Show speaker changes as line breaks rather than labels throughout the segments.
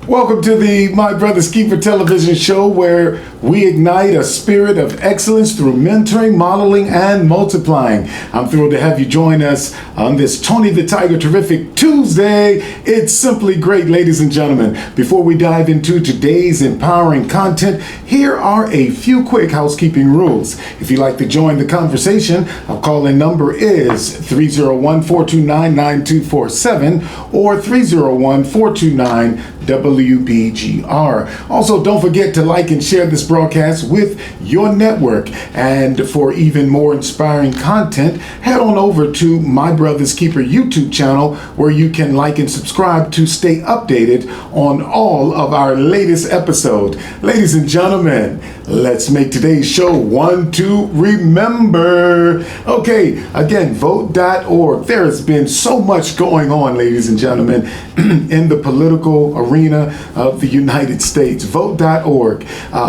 Welcome to the My Brother's Keeper television show, where we ignite a spirit of excellence through mentoring, modeling, and multiplying. I'm thrilled to have you join us on this Tony the Tiger Terrific Tuesday. It's simply great, ladies and gentlemen. Before we dive into today's empowering content, here are a few quick housekeeping rules. If you'd like to join the conversation, our call-in number is 301-429-9247 or 301-429-WBGR. Also, don't forget to like and share this broadcast with your network. And for even more inspiring content, head on over to My Brother's Keeper YouTube channel, where you can like and subscribe to stay updated on all of our latest episodes. Ladies and gentlemen, let's make today's show one to remember. Okay, again, vote.org. There has been so much going on, ladies and gentlemen, in the political arena of the United States. Vote.org,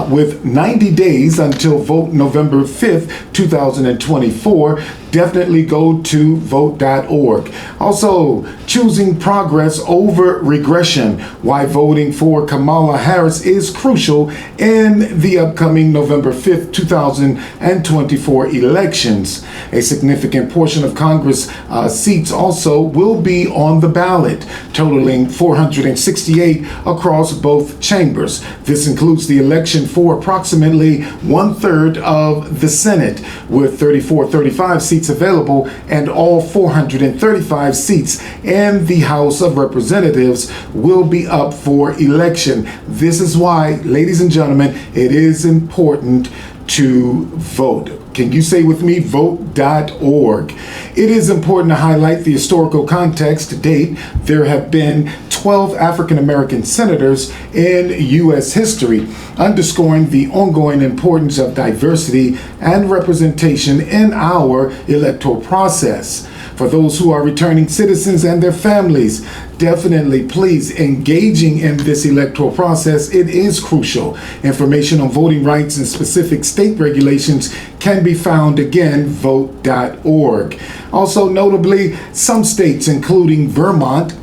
with 90 days until vote November 5th, 2024. Definitely go to vote.org. Also, choosing progress over regression. Why voting for Kamala Harris is crucial in the upcoming November 5th, 2024 elections. A significant portion of Congress seats also will be on the ballot, totaling 468 across both chambers. This includes the election for approximately 1/3 of the Senate, with 34-35 seats available, and all 435 seats in the House of Representatives will be up for election. This is why, ladies and gentlemen, it is important to vote. Can you say with me, vote.org? It is important to highlight the historical context. To date, there have been 12 African-American senators in U.S. history, underscoring the ongoing importance of diversity and representation in our electoral process. For those who are returning citizens and their families, definitely please engaging in this electoral process. It is crucial. Information on voting rights and specific state regulations can be found, again, vote.org. Also, notably, some states, including Vermont,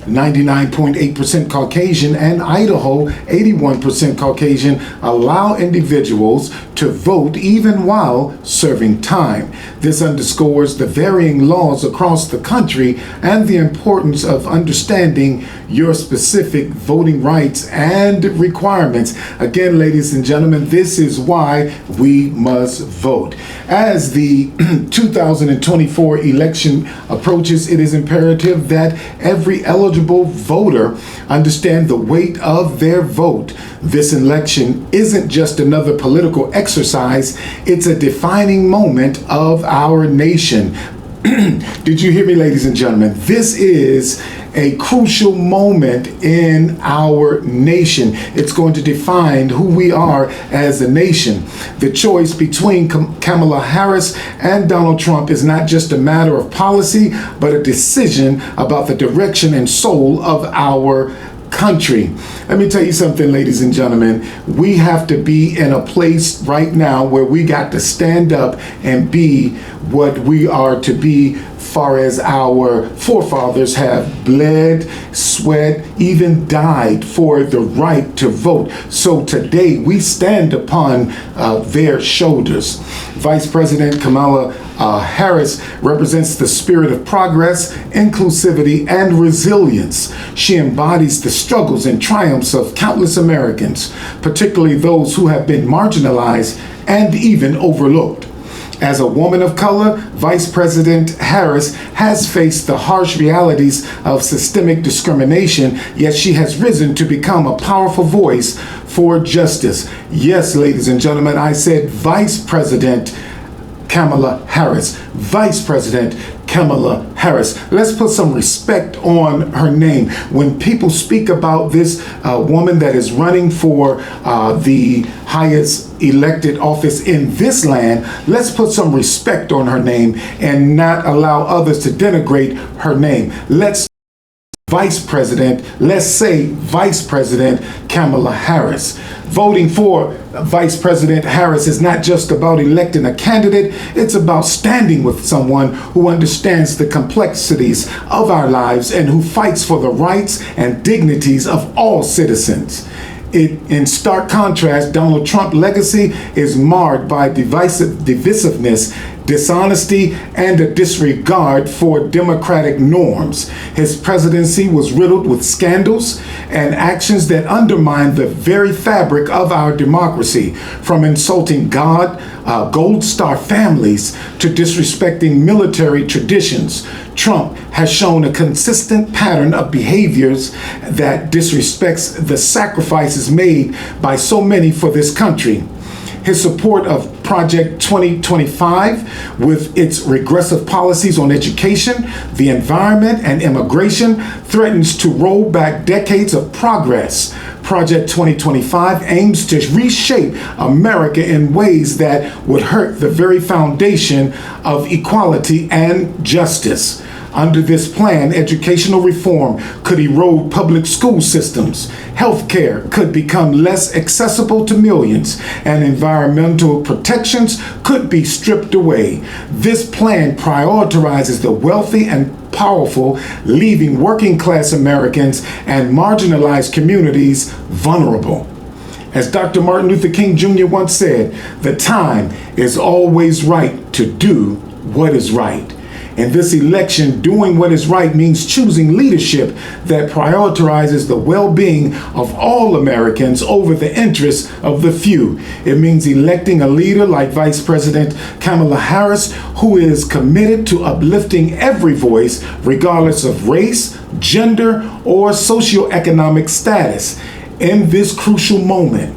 99.8% Caucasian, and Idaho, 81% Caucasian, allow individuals to vote even while serving time. This underscores the varying laws across the country and the importance of understanding your specific voting rights and requirements. Again, ladies and gentlemen, this is why we must vote. As the 2024 election approaches, it is imperative that every eligible voter understand the weight of their vote. This election isn't just another political exercise, it's a defining moment of our nation. Did you hear me, ladies and gentlemen? This is a crucial moment in our nation. It's going to define who we are as a nation. The choice between Kamala Harris and Donald Trump is not just a matter of policy, but a decision about the direction and soul of our country. Let me tell you something, ladies and gentlemen. We have to be in a place right now where we got to stand up and be what we are to be, far as our forefathers have bled, sweat, even died for the right to vote. So today we stand upon their shoulders. Vice President Kamala Harris represents the spirit of progress, inclusivity, and resilience. She embodies the struggles and triumphs of countless Americans, particularly those who have been marginalized and even overlooked. As a woman of color, Vice President Harris has faced the harsh realities of systemic discrimination, yet she has risen to become a powerful voice for justice. Yes, ladies and gentlemen, I said Vice President Kamala Harris. Vice President Kamala Harris. Let's put some respect on her name. When people speak about this woman that is running for the highest elected office in this land, let's put some respect on her name and not allow others to denigrate her name. Let's Vice President, let's say Vice President Kamala Harris. Voting for Vice President Harris is not just about electing a candidate, it's about standing with someone who understands the complexities of our lives and who fights for the rights and dignities of all citizens. In stark contrast, Donald Trump's legacy is marred by divisiveness, dishonesty, and a disregard for democratic norms. His presidency was riddled with scandals and actions that undermine the very fabric of our democracy, from insulting God, Gold Star families, to disrespecting military traditions. Trump has shown a consistent pattern of behaviors that disrespects the sacrifices made by so many for this country. His support of Project 2025, with its regressive policies on education, the environment, and immigration, threatens to roll back decades of progress. Project 2025 aims to reshape America in ways that would hurt the very foundation of equality and justice. Under this plan, educational reform could erode public school systems, healthcare could become less accessible to millions, and environmental protections could be stripped away. This plan prioritizes the wealthy and powerful, leaving working class Americans and marginalized communities vulnerable. As Dr. Martin Luther King Jr. once said, the time is always right to do what is right. In this election, doing what is right means choosing leadership that prioritizes the well-being of all Americans over the interests of the few. It means electing a leader like Vice President Kamala Harris, who is committed to uplifting every voice, regardless of race, gender, or socioeconomic status. In this crucial moment,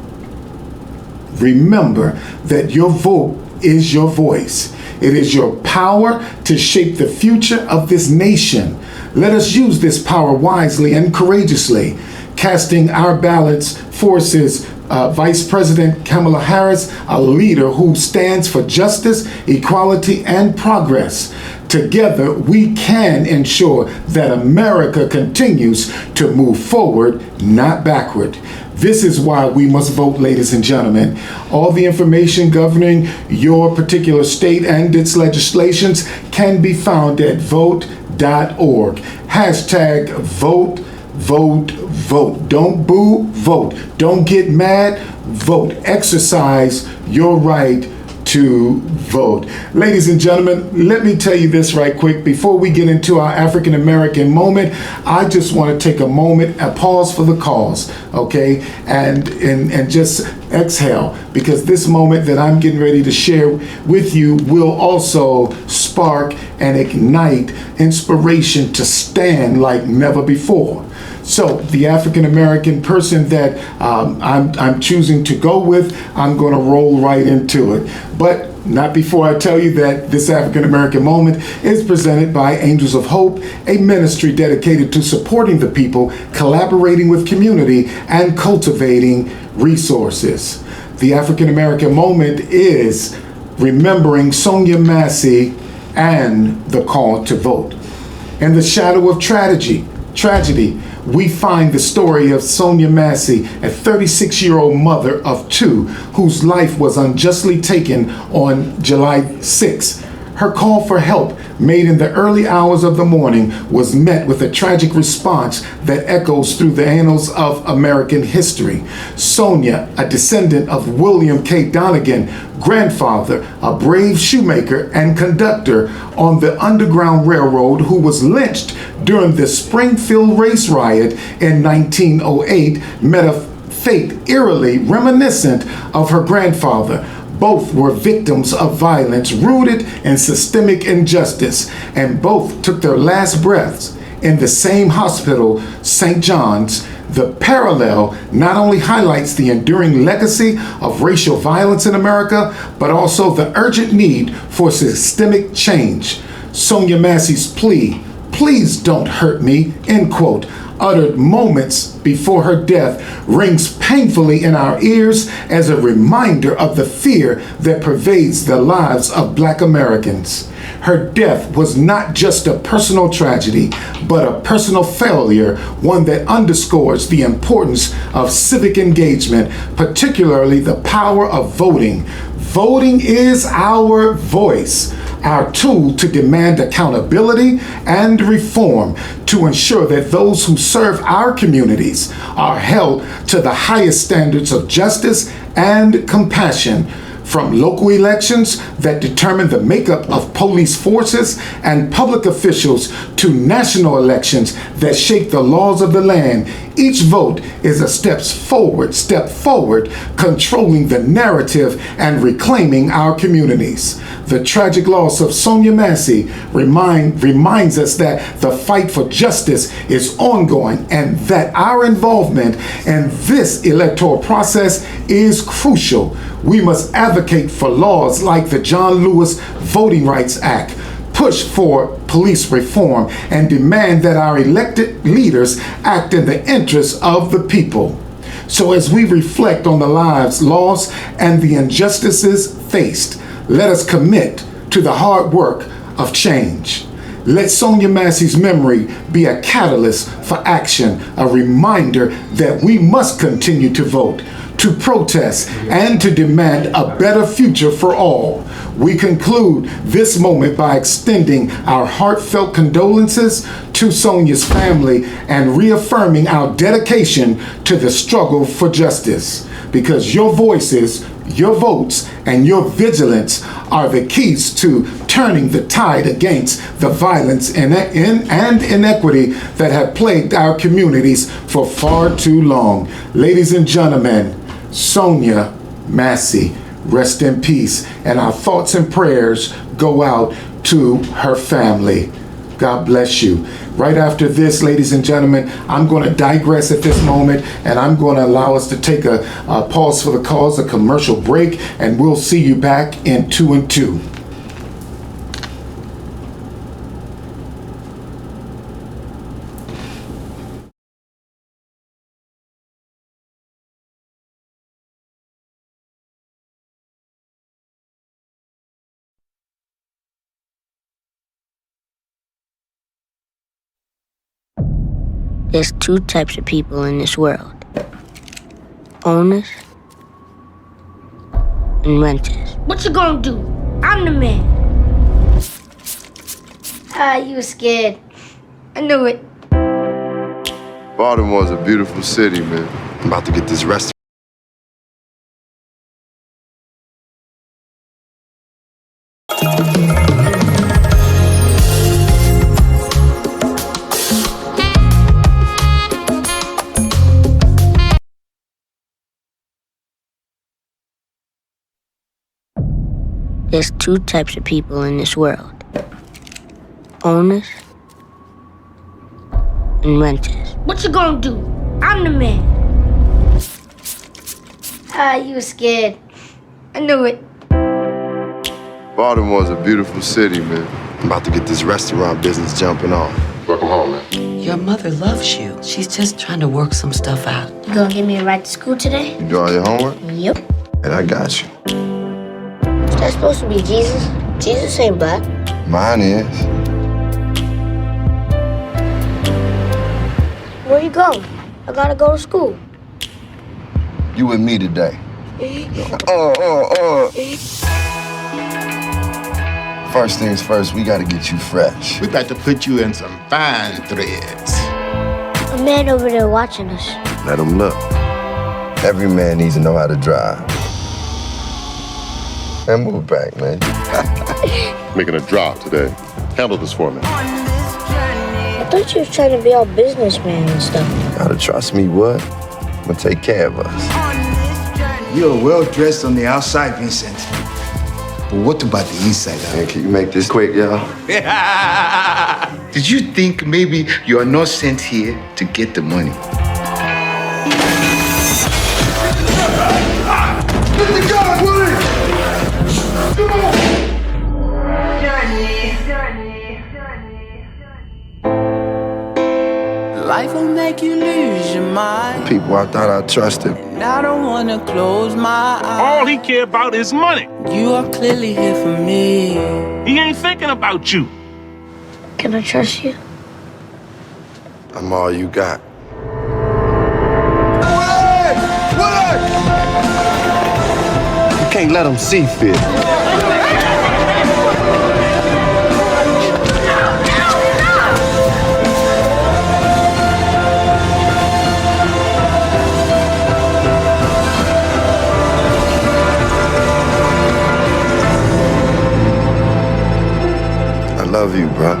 remember that your vote is your voice. It is your power to shape the future of this nation. Let us use this power wisely and courageously. Casting our ballots forces Vice President Kamala Harris, a leader who stands for justice, equality, and progress. Together, we can ensure that America continues to move forward, not backward. This is why we must vote, ladies and gentlemen. All the information governing your particular state and its legislations can be found at vote.org. Hashtag vote, vote, vote. Don't boo, vote. Don't get mad, vote. Exercise your right to vote. Ladies and gentlemen, let me tell you this right quick. Before we get into our African American moment, I just want to take a moment, a pause for the cause, okay? And just exhale, because this moment that I'm getting ready to share with you will also spark and ignite inspiration to stand like never before. So the African American person that I'm choosing to go with, I'm going to roll right into it. But not before I tell you that this African American moment is presented by Angels of Hope, a ministry dedicated to supporting the people, collaborating with community, and cultivating resources. The African American moment is remembering Sonia Massey and the call to vote. In the shadow of tragedy, we find the story of Sonia Massey, a 36-year-old mother of two whose life was unjustly taken on July 6. Her call for help, made in the early hours of the morning, was met with a tragic response that echoes through the annals of American history. Sonia, a descendant of William K. Donegan, grandfather, a brave shoemaker and conductor on the Underground Railroad, who was lynched during the Springfield race riot in 1908, met a fate eerily reminiscent of her grandfather. Both were victims of violence rooted in systemic injustice, and both took their last breaths in the same hospital, St. John's. The parallel not only highlights the enduring legacy of racial violence in America, but also the urgent need for systemic change. Sonia Massey's plea, "Please don't hurt me," end quote, uttered moments before her death, rings painfully in our ears as a reminder of the fear that pervades the lives of Black Americans. Her death was not just a personal tragedy, but a personal failure, one that underscores the importance of civic engagement, particularly the power of voting. Voting is our voice, our tool to demand accountability and reform, to ensure that those who serve our communities are held to the highest standards of justice and compassion. From local elections that determine the makeup of police forces and public officials to national elections that shape the laws of the land, each vote is a step forward, controlling the narrative and reclaiming our communities. The tragic loss of Sonia Massey reminds us that the fight for justice is ongoing and that our involvement in this electoral process is crucial. We must advocate for laws like the John Lewis Voting Rights Act, push for police reform, and demand that our elected leaders act in the interests of the people. So as we reflect on the lives lost and the injustices faced, let us commit to the hard work of change. Let Sonia Massey's memory be a catalyst for action, a reminder that we must continue to vote, to protest, and to demand a better future for all. We conclude this moment by extending our heartfelt condolences to Sonia's family and reaffirming our dedication to the struggle for justice. Because your voices, your votes, and your vigilance are the keys to turning the tide against the violence and inequity that have plagued our communities for far too long. Ladies and gentlemen, Sonia Massey, rest in peace, and our thoughts and prayers go out to her family. God bless you. Right after this, ladies and gentlemen, I'm going to digress at this moment, and I'm going to allow us to take a pause for the cause, a commercial break, and we'll see you back in 2 and 2.
There's two types of people in this world. Owners and renters.
What you gonna do? I'm the man. You were scared. I knew it.
Baltimore's a beautiful city, man. I'm about to get this restaurant.
There's two types of people in this world. Owners and renters.
What you gonna do? I'm the man. You were scared. I knew it.
Baltimore's a beautiful city, man. I'm about to get this restaurant business jumping off. Welcome home, man.
Your mother loves you. She's just trying to work some stuff out.
You gonna give me a ride to school today?
You do all your homework?
Yep.
And I got you.
Is that supposed to be Jesus? Jesus ain't black.
Mine is.
Where you going? I gotta go to school.
You with me today. First things first, we gotta get you fresh.
We got to put you in some fine threads.
A man over there watching us.
Let him look. Every man needs to know how to drive. And move back, man.
Making a drop today. Handle this for me.
I thought you was trying to be all businessman and stuff.
Gotta trust me, what? I'm gonna take care of us.
You're well dressed on the outside, Vincent. But what about the inside?
Man, can you make this quick, y'all?
Did you think maybe you are not sent here to get the money? Get the gun, Willie! Come on!
Life will make you lose your mind.
People I thought I trusted.
And I don't wanna close my eyes.
All he care about is money.
You are clearly here for me.
He ain't thinking about you.
Can I trust you?
I'm all you got. You can't let them see fit. I love you, bro.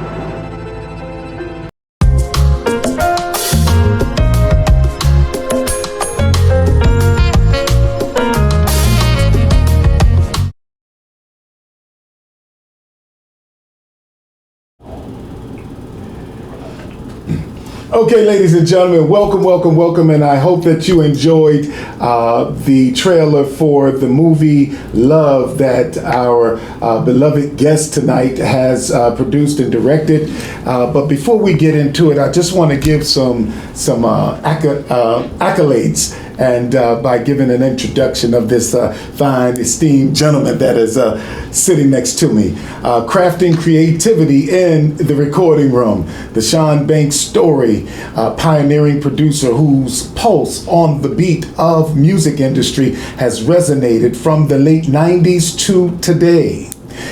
Okay, ladies and gentlemen, welcome, and I hope that you enjoyed the trailer for the movie Love that our beloved guest tonight has produced and directed. But before we get into it, I just want to give some accolades, and by giving an introduction of this fine, esteemed gentleman that is sitting next to me. Crafting creativity in the recording room, the Sean Banks story, pioneering producer whose pulse on the beat of music industry has resonated from the late 90s to today.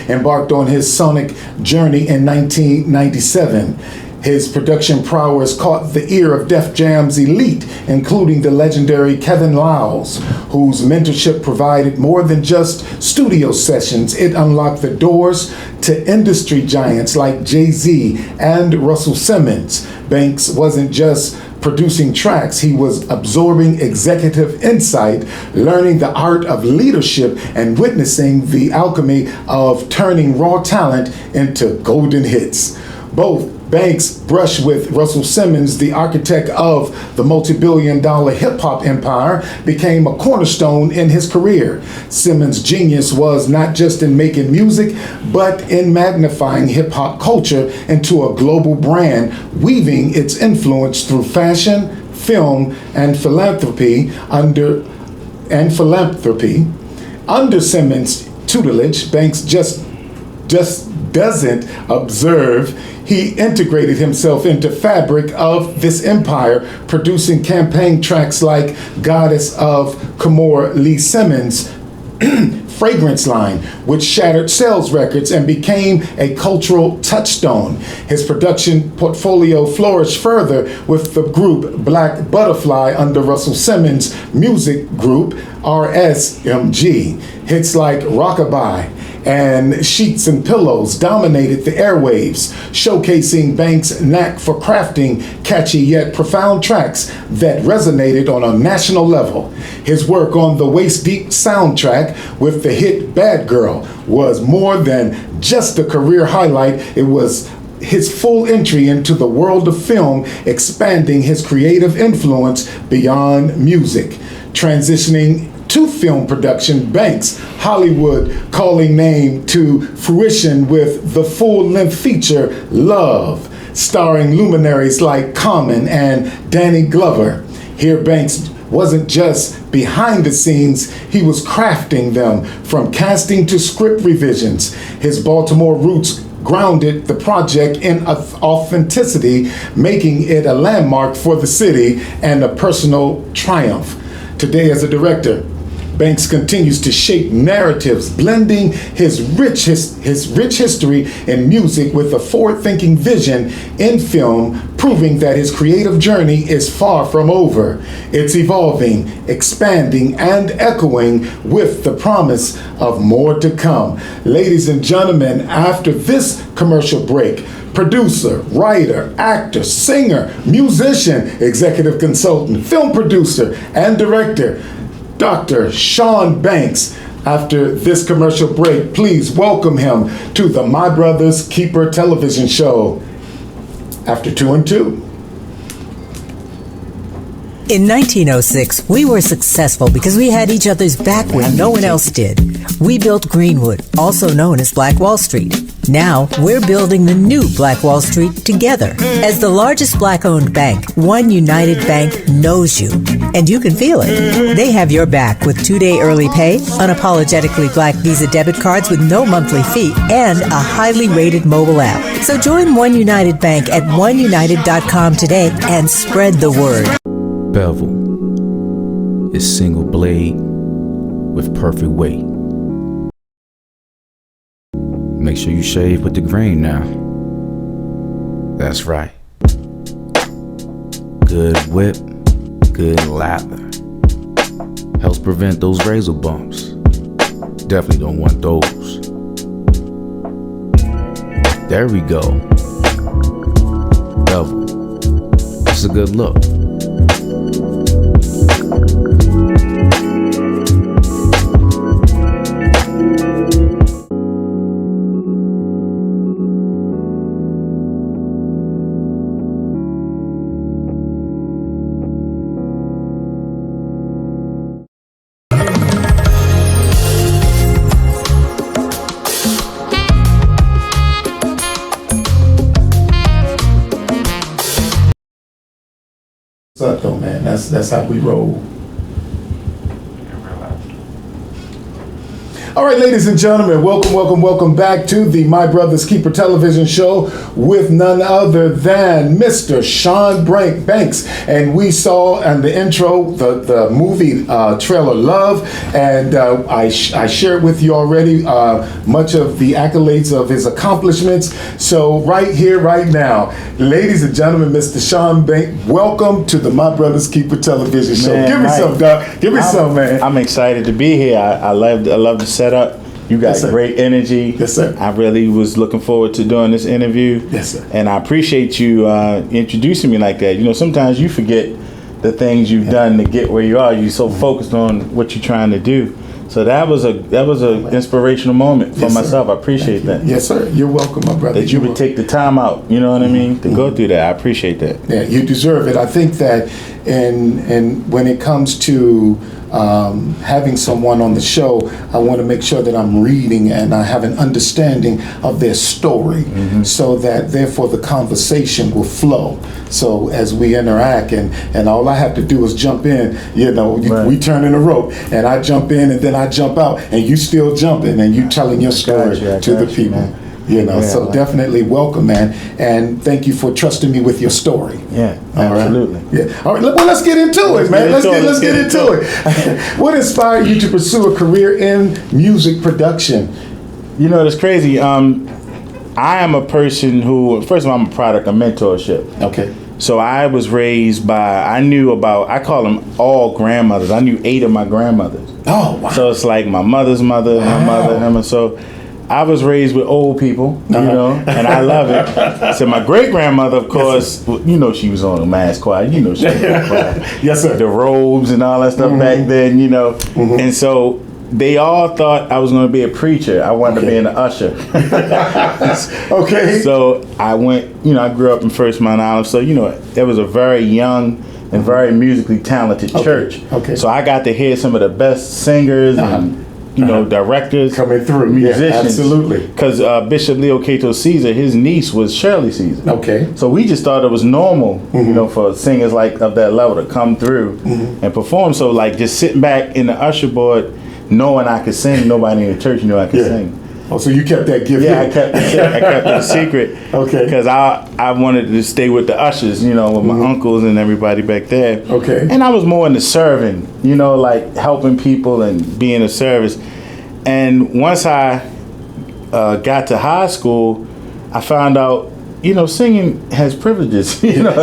Embarked on his sonic journey in 1997. His production prowess caught the ear of Def Jam's elite, including the legendary Kevin Liles, whose mentorship provided more than just studio sessions. It unlocked the doors to industry giants like Jay-Z and Russell Simmons. Banks wasn't just producing tracks, he was absorbing executive insight, learning the art of leadership, and witnessing the alchemy of turning raw talent into golden hits. Both Banks brushed with Russell Simmons, the architect of the multi-billion-dollar hip-hop empire, became a cornerstone in his career. Simmons' genius was not just in making music, but in magnifying hip-hop culture into a global brand, weaving its influence through fashion, film, and philanthropy. Under Simmons' tutelage, Banks just doesn't observe. He integrated himself into fabric of this empire, producing campaign tracks like Goddess of Kimora Lee Simmons' fragrance line, which shattered sales records and became a cultural touchstone. His production portfolio flourished further with the group Black Buddafly under Russell Simmons' music group RSMG. Hits like Rockabye and Sheets and Pillows dominated the airwaves, showcasing Banks' knack for crafting catchy yet profound tracks that resonated on a national level. His work on the Waist Deep soundtrack with the hit Bad Girl was more than just a career highlight. It was his full entry into the world of film, expanding his creative influence beyond music. Transitioning to film production, Banks' Hollywood calling name to fruition with the full-length feature Love, starring luminaries like Common and Danny Glover. Here, Banks wasn't just behind the scenes, he was crafting them, from casting to script revisions. His Baltimore roots grounded the project in authenticity, making it a landmark for the city and a personal triumph. Today, as a director, Banks continues to shape narratives, blending his rich history in music with a forward-thinking vision in film, proving that his creative journey is far from over. It's evolving, expanding, and echoing with the promise of more to come. Ladies and gentlemen, after this commercial break, producer, writer, actor, singer, musician, executive consultant, film producer, and director, Dr. Sean Banks. After this commercial break, please welcome him to the My Brother's Keeper television show. After 2 and 2.
In 1906, we were successful because we had each other's back when no one else did. We built Greenwood, also known as Black Wall Street. Now, we're building the new Black Wall Street together. As the largest Black-owned bank, One United Bank knows you, and you can feel it. They have your back with 2-day early pay, unapologetically Black Visa debit cards with no monthly fee, and a highly rated mobile app. So join One United Bank at oneunited.com today and spread the word.
Bevel is single blade with perfect weight. Make sure you shave with the grain now. That's right. Good whip, good lather. Helps prevent those razor bumps. Definitely don't want those. There we go. Bevel. That's a good look.
What's up, though, man? That's how we roll. All right, ladies and gentlemen, welcome back to the My Brother's Keeper television show with none other than Mr. Sean Banks. And we saw in the intro the movie trailer Love, and I shared with you already much of the accolades of his accomplishments. So right here, right now, ladies and gentlemen, Mr. Sean Banks, welcome to the My Brother's Keeper television show. Man, give me some, Doc. Give me some, man.
I'm excited to be here. I love the setup. You got great energy.
Yes, sir.
I really was looking forward to doing this interview.
Yes, sir.
And I appreciate you introducing me like that. You know, sometimes you forget the things you've done to get where you are. You're so focused on what you're trying to do. So that was a inspirational moment for myself. Sir. I appreciate that.
Yes, sir. You're welcome, my brother.
That you would take the time out. You know what I mean? To go through that. I appreciate that.
Yeah, you deserve it. I think that, and when it comes to having someone on the show, I want to make sure that I'm reading and I have an understanding of their story, so that therefore the conversation will flow. So as we interact, and all I have to do is jump in, you know, we turn in a rope, and I jump in and then I jump out, and you still jumping, and you telling your story to the people. Man. You know, so definitely welcome, man, and thank you for trusting me with your story.
Yeah, absolutely.
Right? Yeah. All right. Well, let's get into it, man. Let's get into it. What inspired you to pursue a career in music production?
You know, it's crazy. I am a person who, first of all, I'm a product of mentorship.
Okay.
So I was raised by, I call them all grandmothers. I knew 8 of my grandmothers.
Oh, wow.
So it's like my mother's mother, my mother, and so I was raised with old people, you know, and I love it. So my great-grandmother, of course, you know, she was on the mass choir. You know she was on the choir.
Yes, sir.
The robes and all that stuff back then, you know. And so they all thought I was going to be a preacher. I wanted to be an usher.
Okay.
So I went, you know, I grew up in First Mount Olive. So, you know, there was a very young and very musically talented church.
Okay.
So I got to hear some of the best singers and you know, directors,
coming through,
musicians.
Yeah, absolutely.
Because Bishop Leo Cato Caesar, his niece was Shirley Caesar.
Okay.
So we just thought it was normal, you know, for singers like of that level to come through and perform. So like just sitting back in the usher board, knowing I could sing, nobody in the church knew I could sing.
Oh, so you kept that gift?
Yeah, I kept it a secret.
Okay.
Because I wanted to stay with the ushers, you know, with my uncles and everybody back there.
Okay.
And I was more into serving, you know, like helping people and being of service. And once I got to high school, I found out, you know, singing has privileges. You know,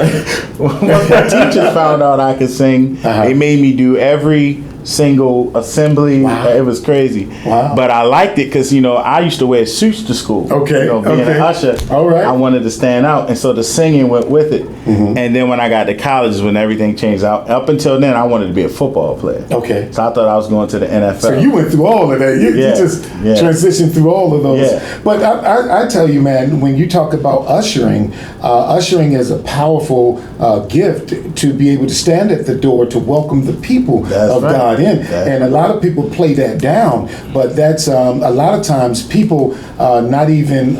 once my teachers found out I could sing, they made me do every single assembly.
Wow.
It was crazy.
Wow.
But I liked it because, you know, I used to wear suits to school.
Okay.
You know, being an usher,
all right.
I wanted to stand out. And so the singing went with it. And then when I got to college is when everything changed out. Up until then, I wanted to be a football player.
Okay.
So I thought I was going to the NFL.
So you went through all of that. You just transitioned through all of those.
Yeah.
But I tell you, man, when you talk about ushering, ushering is a powerful gift to be able to stand at the door to welcome the people of God brought in. And a lot of people play that down, but that's a lot of times people not even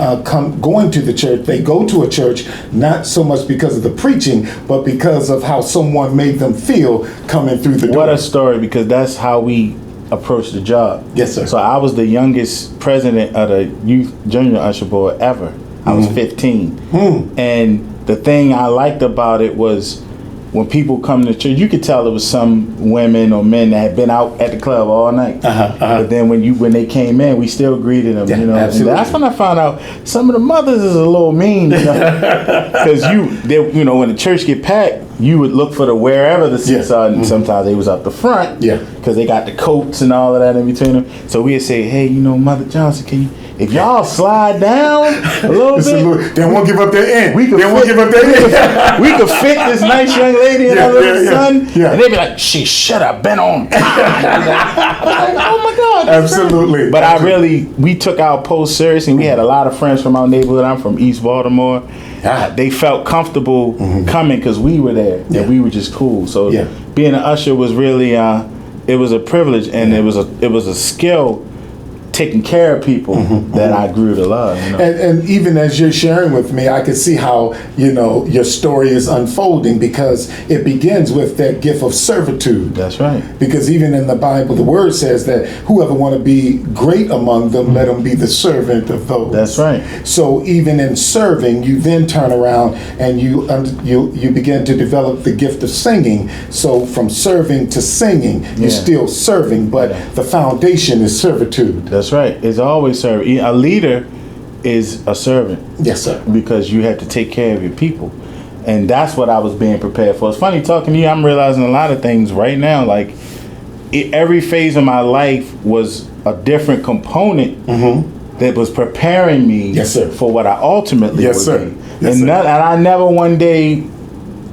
going to the church. They go to a church not so much because of the preaching, but because of how someone made them feel coming through the door.
What a story, because that's how we approached the job.
Yes, sir.
So I was the youngest president of the youth junior usher board ever. I was 15. And the thing I liked about it was when people come to church, you could tell it was some women or men that had been out at the club all night. But then when they came in, we still greeted them. You know, absolutely. And that's when I found out some of the mothers is a little mean. Because when the church get packed, you would look for the wherever the seats are, and sometimes they was up the front. Because they got the coats and all of that in between them. So we'd say, hey, Mother Johnson, can you? If y'all slide down a little bit,
they won't give up their end.
We could fit this nice young lady and her little son, and they'd be like, "She should have been on time." Like, oh my God!
Absolutely.
But we took our post seriously. We had a lot of friends from our neighborhood. I'm from East Baltimore. They felt comfortable coming because we were there and we were just cool. So being an usher was really it was a privilege, and it was a skill. Taking care of people that I grew to love.
And even as you're sharing with me, I can see how, your story is unfolding, because it begins with that gift of servitude.
That's right.
Because even in the Bible, the word says that whoever want to be great among them, let him be the servant of those.
That's right.
So even in serving, you then turn around and you begin to develop the gift of singing. So from serving to singing, you're still serving, but the foundation is servitude.
That's right. It's always serving. A leader is a servant.
Yes, sir.
Because you have to take care of your people. And that's what I was being prepared for. It's funny talking to you. I'm realizing a lot of things right now. Like, every phase of my life was a different component that was preparing me for what I ultimately would be. And I never one day,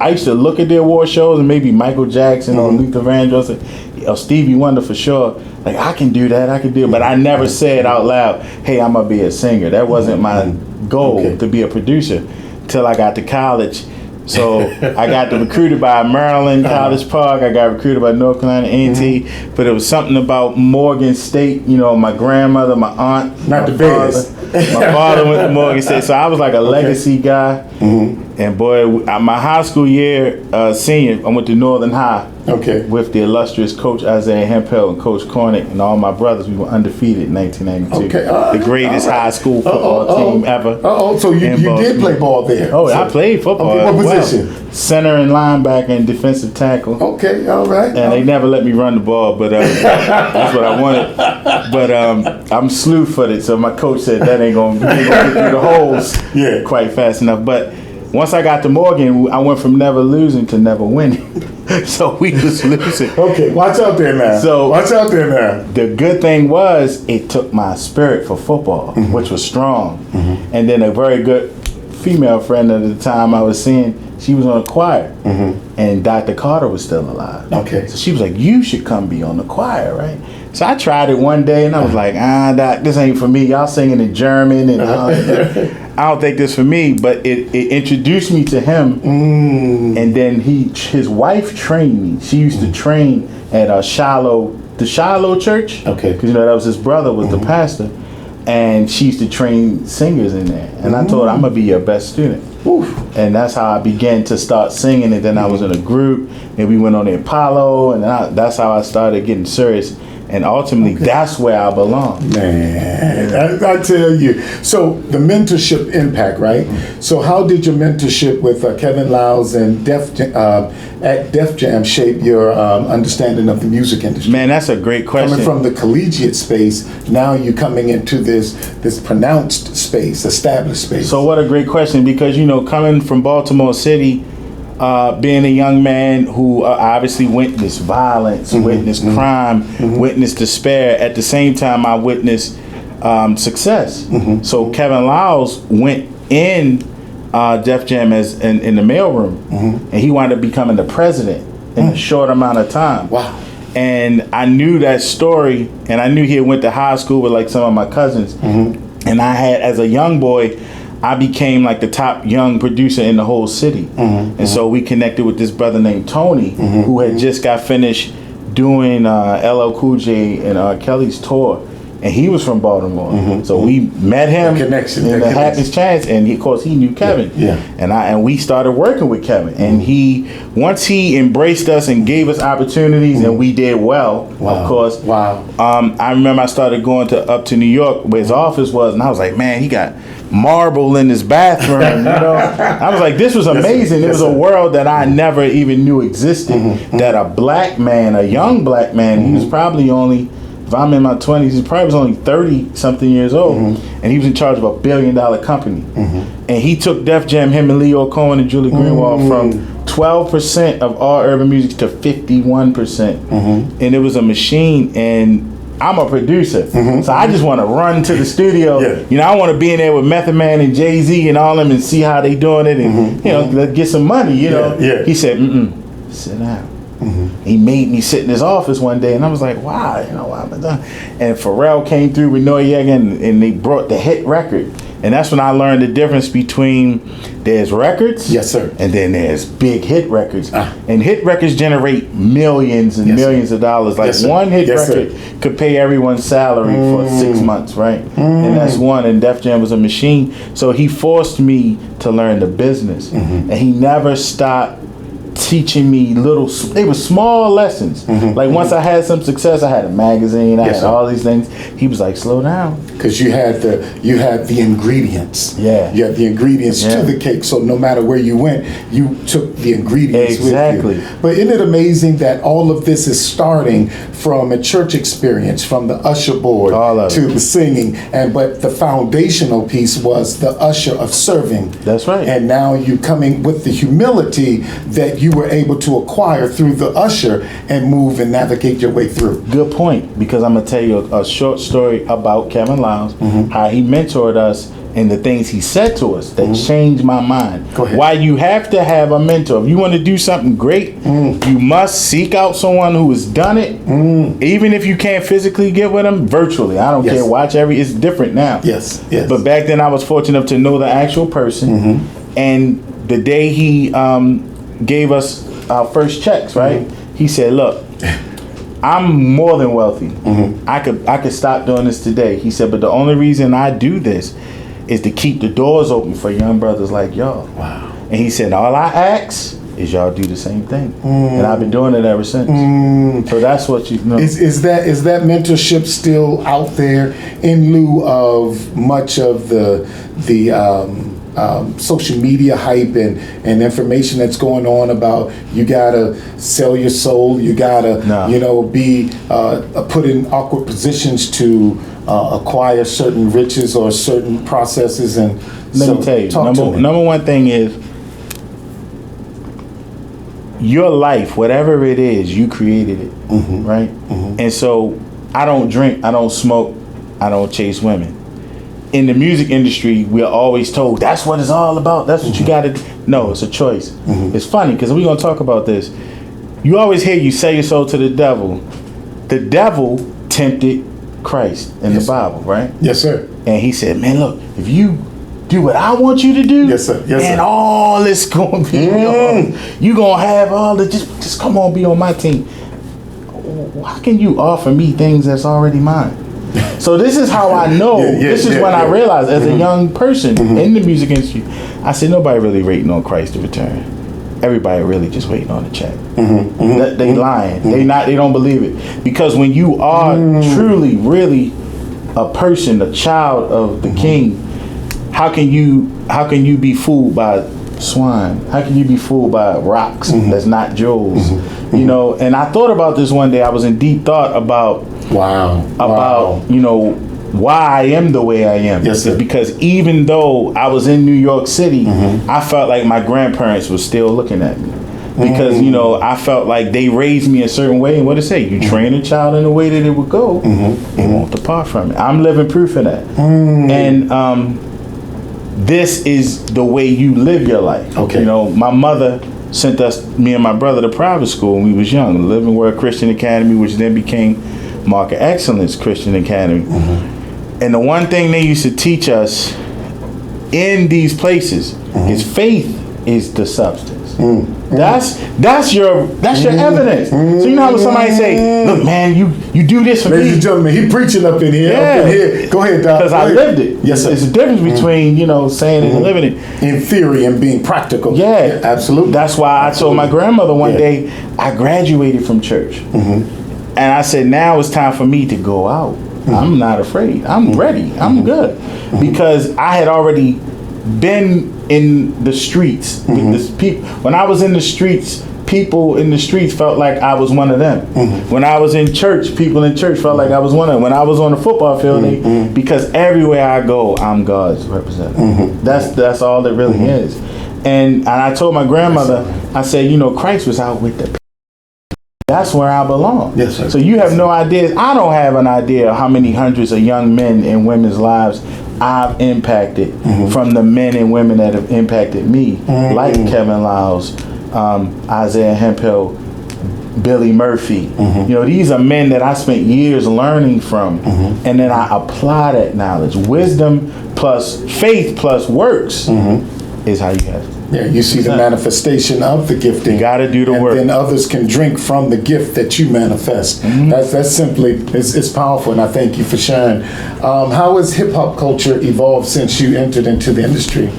I used to look at the award shows and maybe Michael Jackson or Luther Vandross or Stevie Wonder for sure. Like, I can do that, I can do it. But I never said out loud, hey, I'm going to be a singer. That wasn't my goal to be a producer till I got to college. So I got recruited by Maryland College Park. I got recruited by North Carolina A&T. But it was something about Morgan State. My grandmother, my aunt.
Not the best.
My father went to Morgan State. So I was like a legacy guy. And boy, my high school year, senior, I went to Northern High. With the illustrious Coach Isaiah Hempel and Coach Cornick and all my brothers. We were undefeated in 1992. The greatest high school football team ever.
So you did play ball there?
Oh, I played football.
What position?
Center and linebacker and defensive tackle.
Okay, all right.
And they never let me run the ball, but that's what I wanted. But I'm slew-footed, so my coach said that ain't gonna get through the holes quite fast enough. But once I got to Morgan, I went from never losing to never winning. So we was losing.
Okay, watch out there now. Watch out there now.
The good thing was it took my spirit for football, which was strong. And then a very good female friend at the time I was seeing, she was on a choir. And Dr. Carter was still alive. So she was like, you should come be on the choir, right? So I tried it one day and I was like, Doc, this ain't for me. Y'all singing in German and all that. I don't think this for me, but it introduced me to him. And then his wife trained me. She used to train at the Shiloh Church. Because that was his brother was the pastor. And she used to train singers in there. And I told her, I'm going to be your best student. And that's how I began to start singing. And then I was in a group and we went on the Apollo. And that's how I started getting serious. And ultimately, that's where I belong.
Man, I tell you. So the mentorship impact, right? So how did your mentorship with Kevin Liles and at Def Jam shape your understanding of the music industry?
Man, that's a great question.
Coming from the collegiate space, now you're coming into this pronounced space, established space.
So what a great question, because, coming from Baltimore City, being a young man who obviously witnessed violence, witnessed crime, witnessed despair. At the same time, I witnessed success. So Kevin Liles went in Def Jam as in the mailroom, and he wound up becoming the president in a short amount of time.
Wow.
And I knew that story, and I knew he went to high school with like some of my cousins. And I had, as a young boy, I became like the top young producer in the whole city. And so we connected with this brother named Tony, who had just got finished doing LL Cool J and Kelly's tour. And he was from Baltimore, so we met him in the happiest chance, and of course he knew Kevin. And we started working with Kevin, and once he embraced us and gave us opportunities, and we did well. Of course. I remember I started going up to New York where his office was, and I was like, man, he got marble in his bathroom. I was like, this was amazing. It was a world that I never even knew existed. That a black man, a young black man, he was probably only. If I'm in my 20s, he probably was only 30-something years old, and he was in charge of $1 billion company. And he took Def Jam, him and Leo Cohen and Julie Greenwald, from 12% of all urban music to 51%. And it was a machine, and I'm a producer, so I just want to run to the studio. You know, I want to be in there with Method Man and Jay-Z and all them and see how they doing it, and you know, let's get some money. You know, he said, sit down. He made me sit in his office one day, and I was like, wow, you know, why am I done? And Pharrell came through with Noriega, and they brought the hit record. And that's when I learned the difference between there's records, and then there's big hit records. And hit records generate millions and millions of dollars. Like one hit record could pay everyone's salary for 6 months, right? And that's one. And Def Jam was a machine. So he forced me to learn the business, and he never stopped teaching me they were small lessons. Like once I had some success, I had a magazine, I had all these things. He was like, slow down. Because you had the ingredients. You had the ingredients to the cake. So no matter where you went, you took the ingredients with you. But isn't it amazing that all of this is starting from a church experience, from the usher board to the singing, but the foundational piece was the usher of serving. That's right. And now you coming with the humility that you were able to acquire through the usher and move and navigate your way through. Good point, because I'm going to tell you a short story about Kevin Liles, how he mentored us and the things he said to us that changed my mind. Why you have to have a mentor. If you want to do something great, you must seek out someone who has done it, even if you can't physically get with them, virtually. I don't care. Watch it's different now. But back then I was fortunate enough to know the actual person, and the day he gave us our first checks, right? He said, look, I'm more than wealthy. I could stop doing this today. He said, but the only reason I do this is to keep the doors open for young brothers like y'all. Wow. And he said, all I ask is y'all do the same thing. And I've been doing it ever since. So that's what you know. Is that mentorship still out there in lieu of much of the social media hype and information that's going on about you gotta sell your soul, you gotta be put in awkward positions to acquire certain riches or certain processes? And let me tell you, number one thing is your life, whatever it is, you created it, right? And so I don't drink, I don't smoke, I don't chase women. In the music industry, we're always told that's what it's all about. That's what you got to do. No, it's a choice. It's funny because we're going to talk about this. You always hear you sell your soul to the devil. The devil tempted Christ in the Bible, right? Yes, sir. And he said, man, look, if you do what I want you to do, and all this going to be you're going to have all the, just come on, be on my team. How can you offer me things that's already mine? So this is how I know. This is when I realized as a young person in the music industry, I said nobody really waiting on Christ to return. Everybody really just waiting on the check. They lying. They don't believe it. Because when you are truly, really a person, a child of the King, how can you be fooled by swine? How can you be fooled by rocks that's not jewels? You know, and I thought about this one day. I was in deep thought about you know, why I am the way I am. Because even though I was in New York City, I felt like my grandparents were still looking at me. Because, you know, I felt like they raised me a certain way. And what it say? You train a child in the way that it would go, it won't depart from it. I'm living proof of that. And this is the way you live your life. You know, my mother sent me and my brother to private school when we was young. Living Word Christian Academy, which then became Mark of Excellence Christian Academy. And the one thing they used to teach us in these places is faith is the substance. That's your evidence. So you know how when somebody say, "Look, man, you do this for me."
Ladies and gentlemen, he preaching up in here.
Yeah.
Up in here. Go ahead, Doc.
Because I lived it.
Yes, sir.
There's a difference between saying it and living it.
In theory and being practical.
Yeah,
absolutely.
That's why I told my grandmother one day, I graduated from church, and I said, now it's time for me to go out. I'm not afraid. I'm ready. I'm good, because I had already been in the streets with this people. When I was in the streets, people in the streets felt like I was one of them. When I was in church, people in church felt like I was one of them. When I was on the football field, because everywhere I go, I'm God's representative. That's all it really is. And I told my grandmother, I said, Christ was out with the people. That's where I belong.
Yes, sir.
So you have no idea. I don't have an idea of how many hundreds of young men and women's lives I've impacted from the men and women that have impacted me, like Kevin Liles, Isaiah Hemphill, Billy Murphy. These are men that I spent years learning from, and then I apply that knowledge. Wisdom plus faith plus works is how you have it.
Yeah, you see the manifestation of the gifting.
You got to do the work.
And then others can drink from the gift that you manifest. That's simply, it's powerful, and I thank you for sharing. How has hip-hop culture evolved since you entered into the industry?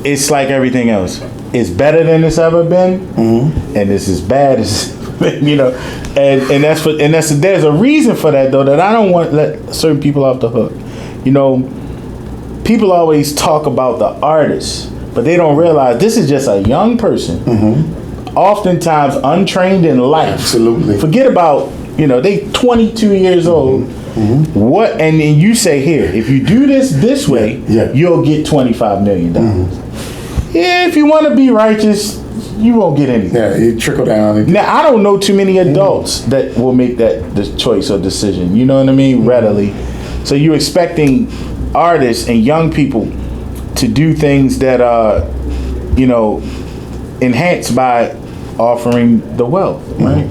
It's like everything else. It's better than it's ever been, and it's as bad as and there's a reason for that, though, that I don't want to let certain people off the hook. People always talk about the artists, but they don't realize this is just a young person, oftentimes untrained in life.
Absolutely.
Forget about, they 22 years old. What? And then you say, here, if you do this way, you'll get $25 million. Yeah, if you want to be righteous, you won't get anything.
Yeah, you trickle down.
Now, I don't know too many adults that will make that the choice or decision. You know what I mean? Readily. So you're expecting artists and young people to do things that are, enhanced by offering the wealth, right?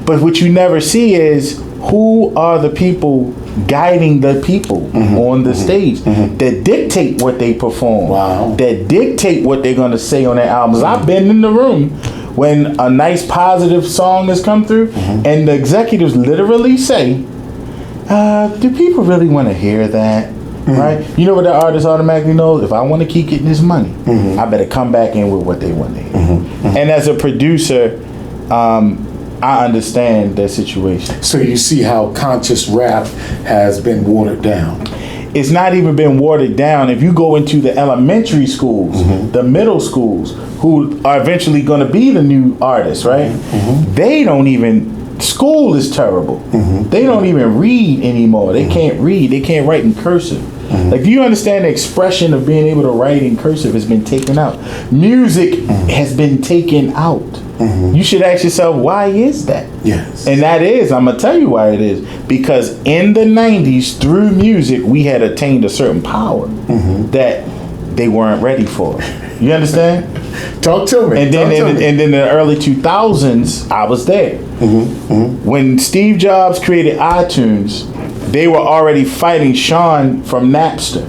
But what you never see is who are the people guiding the people on the stage that dictate what they perform, that dictate what they're going to say on their albums. I've been in the room when a nice positive song has come through and the executives literally say, do people really want to hear that? Right? You know what the artist automatically knows? If I want to keep getting this money, I better come back in with what they want to hear. And as a producer, I understand that situation.
So you see how conscious rap has been watered down.
It's not even been watered down. If you go into the elementary schools, the middle schools, who are eventually going to be the new artists, right? They don't even, school is terrible. They don't even read anymore. They can't read. They can't write in cursive. Like, do you understand the expression of being able to write in cursive has been taken out? Music has been taken out. You should ask yourself, why is that?
Yes.
And that is, I'm going to tell you why it is. Because in the 90s, through music, we had attained a certain power that they weren't ready for. You understand?
Talk to me.
And then in the early 2000s, I was there. When Steve Jobs created iTunes, they were already fighting Sean from Napster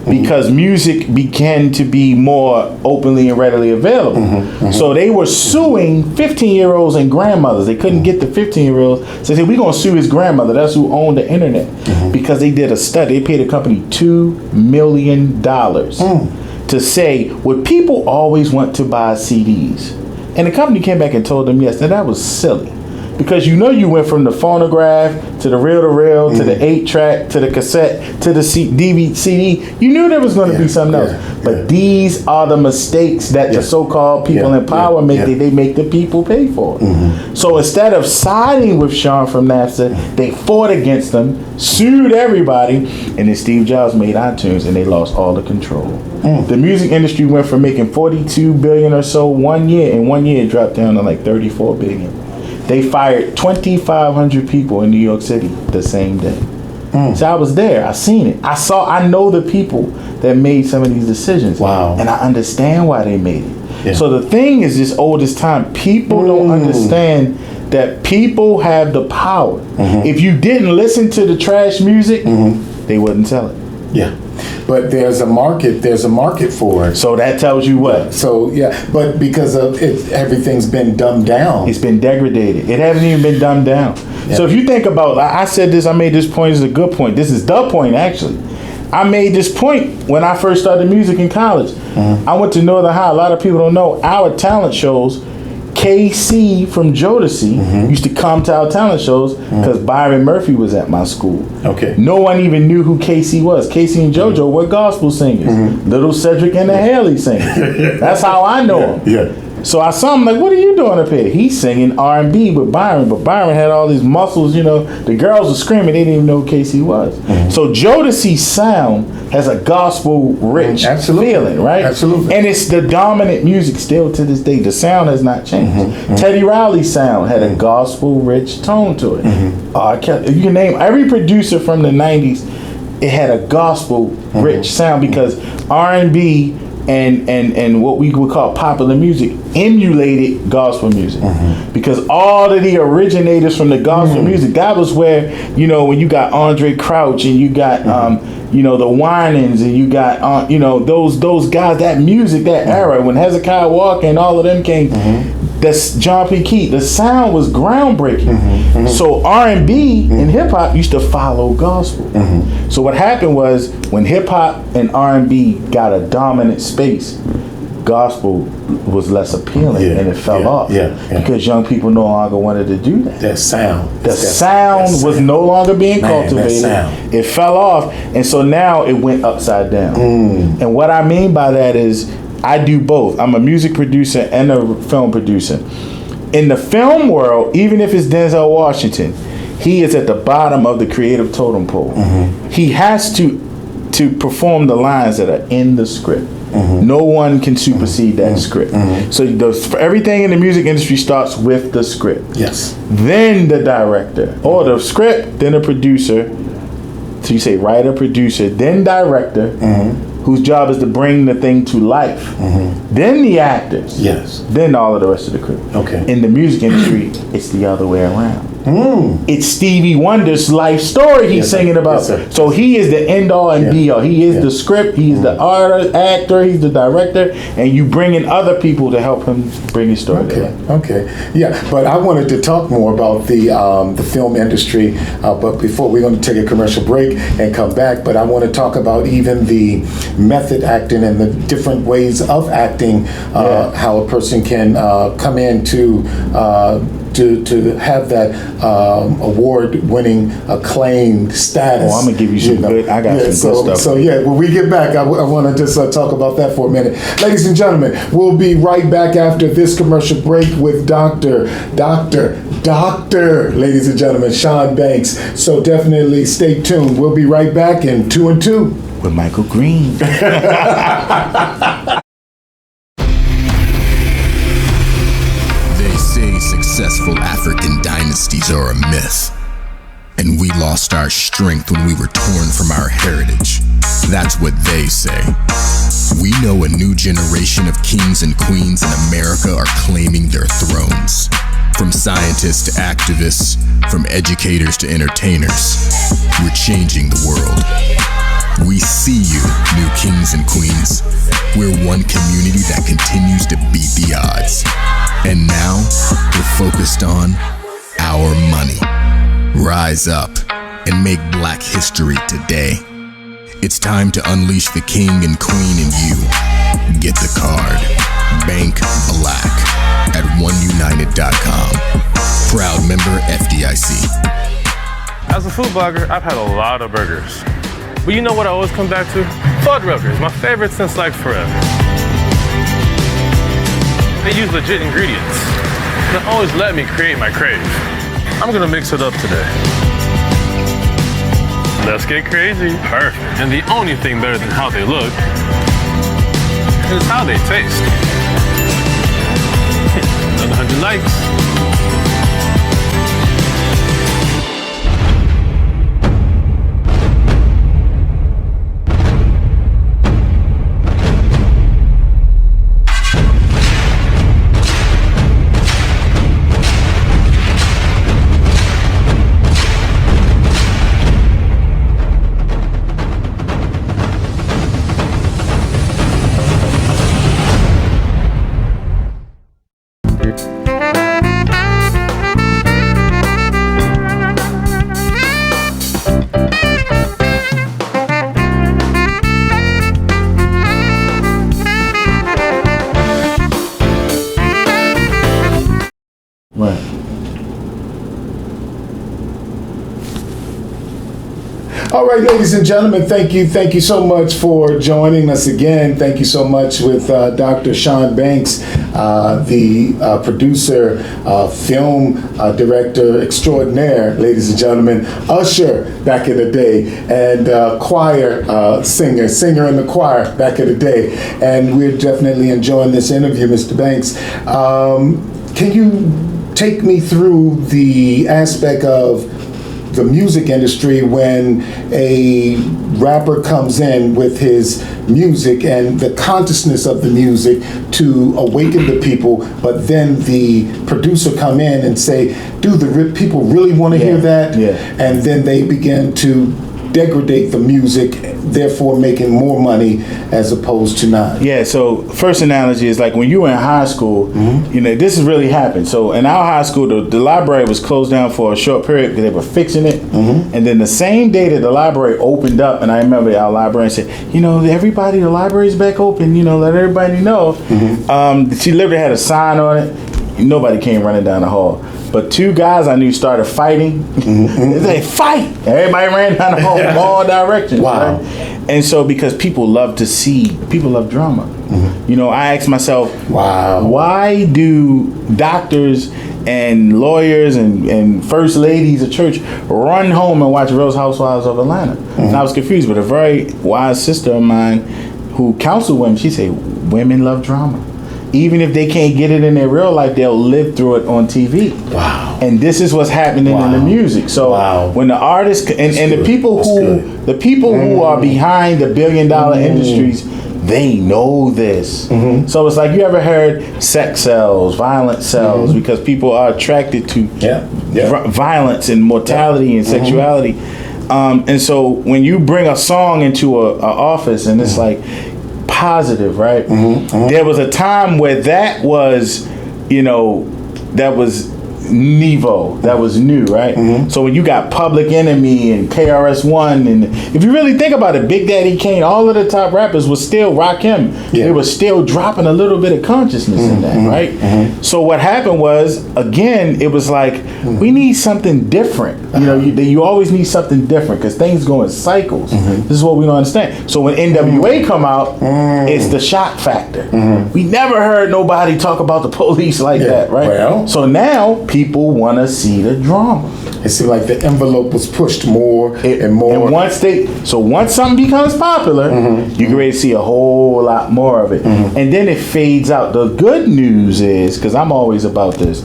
because music began to be more openly and readily available. So they were suing 15-year-olds and grandmothers. They couldn't get the 15-year-olds. So they said, we're going to sue his grandmother. That's who owned the internet. Because they did a study. They paid the company $2 million to say, would people always want to buy CDs? And the company came back and told them yes. Now that was silly. Because you went from the phonograph to the reel-to-reel to the 8-track to the cassette to the DVD, CD. You knew there was going to be something else. But these are the mistakes that the so-called people in power make. They make the people pay for it. So instead of siding with Sean from Napster, they fought against them, sued everybody, and then Steve Jobs made iTunes, and they lost all the control. The music industry went from making $42 billion or so 1 year. In 1 year, it dropped down to like $34 billion. They fired 2,500 people in New York City the same day. So I was there. I seen it. I know the people that made some of these decisions.
Wow.
And I understand why they made it. So the thing is, this old as time. People don't understand that people have the power. If you didn't listen to the trash music, they wouldn't sell it.
Yeah. But there's a market for it.
So that tells you what?
So yeah, but because of it, everything's been dumbed down.
It's been degraded. It hasn't even been dumbed down. Yeah. So if you think about, I said this, I made this point, this is a good point. This is the point, actually. I made this point when I first started music in college. I went to Northern High. A lot of people don't know our talent shows. KC from Jodeci used to come to our talent shows because Byron Murphy was at my school.
Okay.
No one even knew who KC was. KC and JoJo were gospel singers. Little Cedric and the Haley singers. That's how I know them.
Yeah.
So I saw him like, what are you doing up here? He's singing R&B with Byron, but Byron had all these muscles, you know. The girls were screaming. They didn't even know who KC was. So Jodeci's sound has a gospel-rich feeling, right?
Absolutely.
And it's the dominant music still to this day. The sound has not changed. Teddy Riley's sound had a gospel-rich tone to it. You can name every producer from the 90s. It had a gospel-rich sound because R&B and what we would call popular music emulated gospel music because all of the originators from the gospel music, that was where, you know, when you got Andre Crouch and you got you know, the Winans and you got those guys, that music, that era when Hezekiah Walker and all of them came, that's John P. Key, the sound was groundbreaking. So R&B and hip hop used to follow gospel. So what happened was when hip hop and R&B got a dominant space, gospel was less appealing and it fell off because young people no longer wanted to do that.
That sound.
The sound was no longer being cultivated. It fell off, and so now it went upside down. And what I mean by that is I do both. I'm a music producer and a film producer. In the film world, even if it's Denzel Washington, he is at the bottom of the creative totem pole. He has to perform the lines that are in the script. No one can supersede that script. So everything in the music industry starts with the script.
Yes.
Then the director, or the script, then a producer. So you say writer, producer, then director, whose job is to bring the thing to life. Then the actors.
Yes.
Then all of the rest of the crew.
Okay.
In the music industry, it's the other way around. It's Stevie Wonder's life story he's singing about.
Yes,
so he is the end all and be all. He is the script, he's the artist, actor, he's the director, and you bring in other people to help him bring his story to life.
Okay. Yeah, but I wanted to talk more about the film industry, but before we're going to take a commercial break and come back, but I want to talk about even the method acting and the different ways of acting, how a person can come in to have that award-winning acclaimed status.
Oh, I'm gonna give you some good. I got some good stuff.
So when we get back, I want to just talk about that for a minute, ladies and gentlemen. We'll be right back after this commercial break with Doctor, ladies and gentlemen, Sean Banks. So definitely stay tuned. We'll be right back in 2 and 2
with Michael Green.
Successful African dynasties are a myth, and we lost our strength when we were torn from our heritage. That's what they say. We know a new generation of kings and queens in America are claiming their thrones. From scientists to activists, from educators to entertainers, we're changing the world. We see you, new kings and queens. We're one community that continues to beat the odds. And now, we're focused on our money. Rise up and make Black history today. It's time to unleash the king and queen in you. Get the card. Bank Black at oneunited.com. Proud member FDIC.
As a food blogger, I've had a lot of burgers. But you know what I always come back to? Fuddruckers, my favorite since like forever. They use legit ingredients. They always let me create my crave. I'm gonna mix it up today. Let's get crazy. Perfect. And the only thing better than how they look is how they taste. Another 100 likes.
All right, ladies and gentlemen, thank you so much for joining us again. Thank you so much with Dr. Sean Banks, the producer, film director extraordinaire, ladies and gentlemen, usher back in the day, and choir singer in the choir back in the day. And we're definitely enjoying this interview, Mr. Banks. Can you take me through the aspect of the music industry when a rapper comes in with his music and the consciousness of the music to awaken the people, but then the producer come in and say, do the people really want to hear that?
Yeah.
And then they begin to degrade the music, therefore making more money as opposed to not.
Yeah, so first analogy is like when you were in high school, you know, this has really happened. So in our high school, the library was closed down for a short period because they were fixing it. And then the same day that the library opened up, and I remember our librarian said, you know, everybody, the library's back open, you know, let everybody know. She literally had a sign on it. Nobody came running down the hall. But two guys I knew started fighting. They said, fight! Everybody ran down the hall in all directions.
Wow.
Right? And so because people love drama. You know, I asked myself, why do doctors and lawyers and first ladies of church run home and watch Real Housewives of Atlanta? And I was confused, but a very wise sister of mine who counseled women, she said, women love drama. Even if they can't get it in their real life, they'll live through it on TV. Wow. And this is what's happening in the music. So when the artists and the people who are behind the $1 billion industries, they know this. So it's like, you ever heard sex sells, violence sells, because people are attracted to violence and mortality and sexuality. And so when you bring a song into a office and it's like positive, right? There was a time where that was, you know, that was Nevo, that was new, right? So when you got Public Enemy and KRS-One, and if you really think about it, Big Daddy Kane, all of the top rappers would still rock him. They were still dropping a little bit of consciousness in that, right? So what happened was, again, it was like, we need something different. You know, you always need something different because things go in cycles. This is what we don't understand. So when NWA come out, it's the shock factor. We never heard nobody talk about the police like that, right?
Well,
so now people want to see the drama.
It seemed like the envelope was pushed more and more.
And once something becomes popular, you can ready to see a whole lot more of it. And then it fades out. The good news is, because I'm always about this,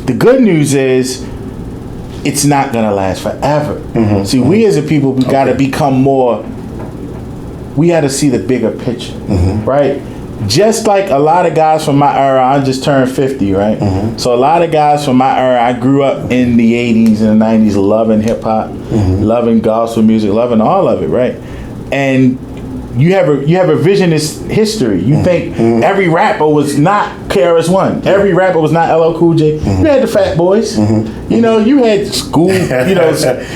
the good news is it's not going to last forever. See, we as a people, we got to become more, we got to see the bigger picture, right? Just like a lot of guys from my era, I just turned 50, right? So a lot of guys from my era, I grew up in the 80s and the 90s loving hip hop, loving gospel music, loving all of it, right? And you have a revisionist history. You think every rapper was not KRS-One. Every rapper was not LL Cool J. You had the Fat Boys. You know, you had School, you know.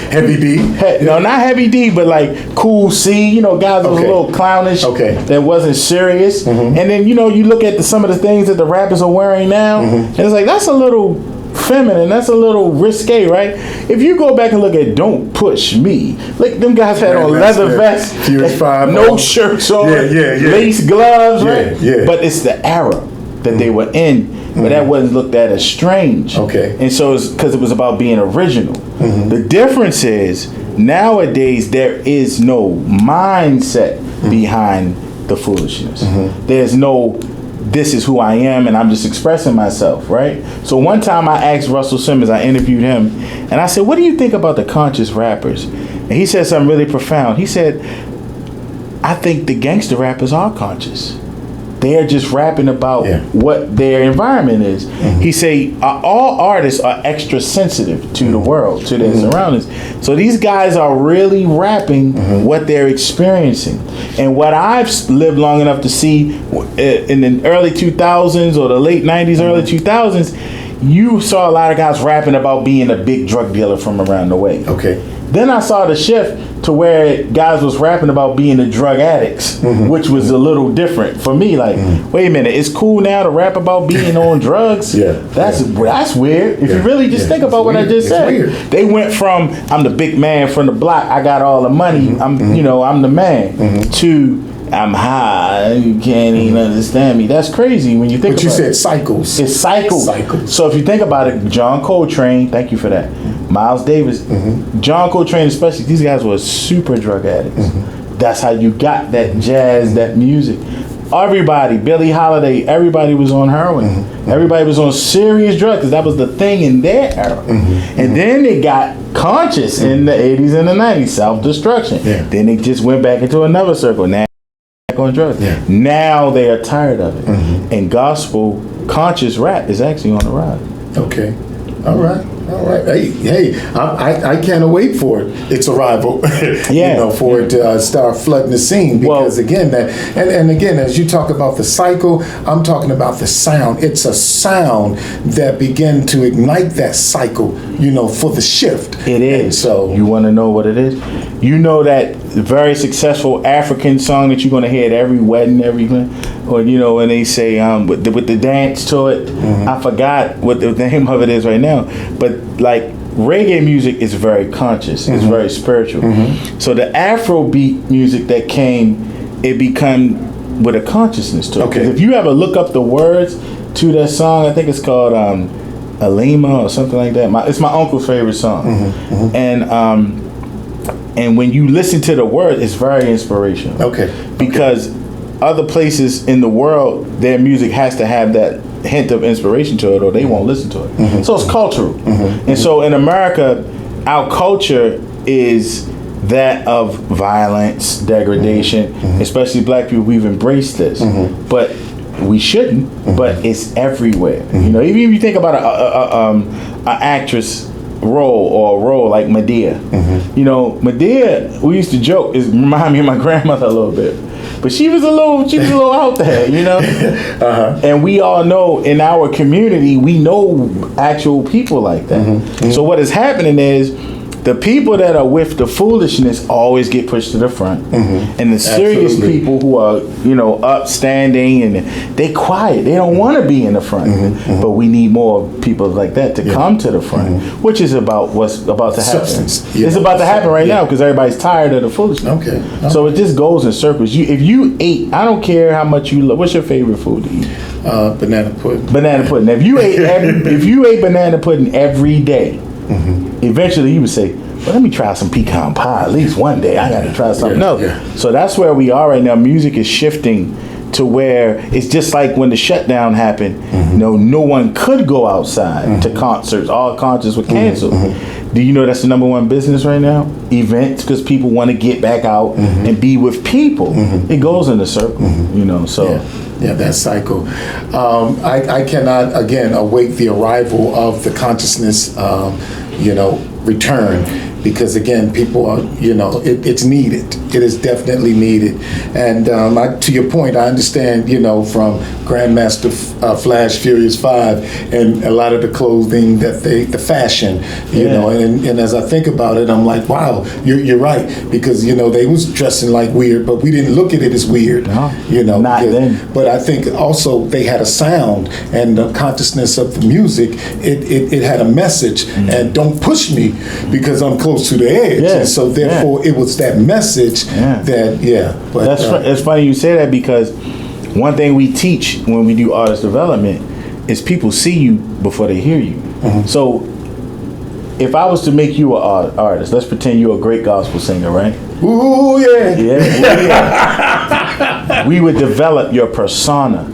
Heavy D.
No, not Heavy D, but like Cool C. You know, guys that was a little clownish. That wasn't serious. And then, you know, you look at some of the things that the rappers are wearing now, and it's like, that's a little feminine, that's a little risque, right? If you go back and look at Don't Push Me, like them guys had on leather vests, no shirts on, lace gloves, right? But it's the era that they were in, but that wasn't looked at as strange. And so it's because it was about being original. The difference is nowadays there is no mindset behind the foolishness. There's no, this is who I am and I'm just expressing myself, right? So one time I asked Russell Simmons, I interviewed him, and I said, what do you think about the conscious rappers? And he said something really profound. He said, I think the gangster rappers are conscious. They're just rapping about what their environment is. He say all artists are extra sensitive to the world, to their surroundings. So these guys are really rapping what they're experiencing. And what I've lived long enough to see in the early 2000s or the late 90s, early 2000s, you saw a lot of guys rapping about being a big drug dealer from around the way. Then I saw the shift to where guys was rapping about being the drug addicts, which was a little different for me. Like, wait a minute, it's cool now to rap about being on drugs? That's weird. If you really just think about what I just said. They went from, I'm the big man from the block, I got all the money, I'm the man, to I'm high, you can't even understand me. That's crazy when you think about it.
But you said cycles.
It's cycles. So if you think about it, John Coltrane, thank you for that, Miles Davis, John Coltrane especially, these guys were super drug addicts. That's how you got that jazz, that music. Everybody, Billie Holiday, everybody was on heroin. Everybody was on serious drugs because that was the thing in their era. And then they got conscious in the 80s and the 90s, self-destruction. Then they just went back into another circle. Now on drugs. Now they are tired of it. And gospel conscious rap is actually on the rise.
Okay. All right. Hey, I can't wait for its arrival. For it to start flooding the scene. Because again, and again, as you talk about the cycle, I'm talking about the sound. It's a sound that began to ignite that cycle, for the shift. It is. And so
you want to know what it is? You know that very successful African song that you're going to hear at every wedding, everything, or when they say with the dance to it. I forgot what the name of it is right now, but like reggae music is very conscious, it's very spiritual. So the Afrobeat music that came, it become with a consciousness to it. Okay. If you ever look up the words to that song, I think it's called Alima or something like that. It's my uncle's favorite song, and when you listen to the words, it's very inspirational. Because other places in the world, their music has to have that hint of inspiration to it, or they won't listen to it. So it's cultural. And so in America, our culture is that of violence, degradation. Especially black people, we've embraced this, but we shouldn't. But it's everywhere. Even if you think about an actress role or a role like Medea. Medea, we used to joke, remind me of my grandmother a little bit. But she was a little out there, And we all know in our community, we know actual people like that. So what is happening is the people that are with the foolishness always get pushed to the front. And the serious people who are, upstanding and they quiet, they don't want to be in the front. But we need more people like that to come to the front, which is about what's about to happen. It's about to happen right now because everybody's tired of the foolishness. So it just goes in circles. If you ate, I don't care how much you love, what's your favorite food to eat?
Banana pudding.
Banana pudding. If you ate banana pudding every day, eventually you would say, well, let me try some pecan pie at least one day. I got to try something else. So that's where we are right now. Music is shifting to where it's just like when the shutdown happened, no one could go outside to concerts. All concerts were canceled. Do you know that's the number one business right now? Events, because people want to get back out and be with people. It goes in a circle, so.
Yeah, that cycle. I cannot, again, await the arrival of the consciousness, return. Because again, people are, it's needed. It is definitely needed. And to your point, I understand, from Grandmaster Flash Furious 5 and a lot of the clothing that the fashion, and as I think about it, I'm like, wow, you're right. Because, they was dressing like weird, but we didn't look at it as weird.
Not then.
But I think also they had a sound and the consciousness of the music, it had a message and don't push me because I'm close to the edge. And so therefore it was that message that, But,
it's funny you say that because one thing we teach when we do artist development is people see you before they hear you. So if I was to make you an artist, let's pretend you're a great gospel singer, right?
Ooh, yeah.
We would develop your persona.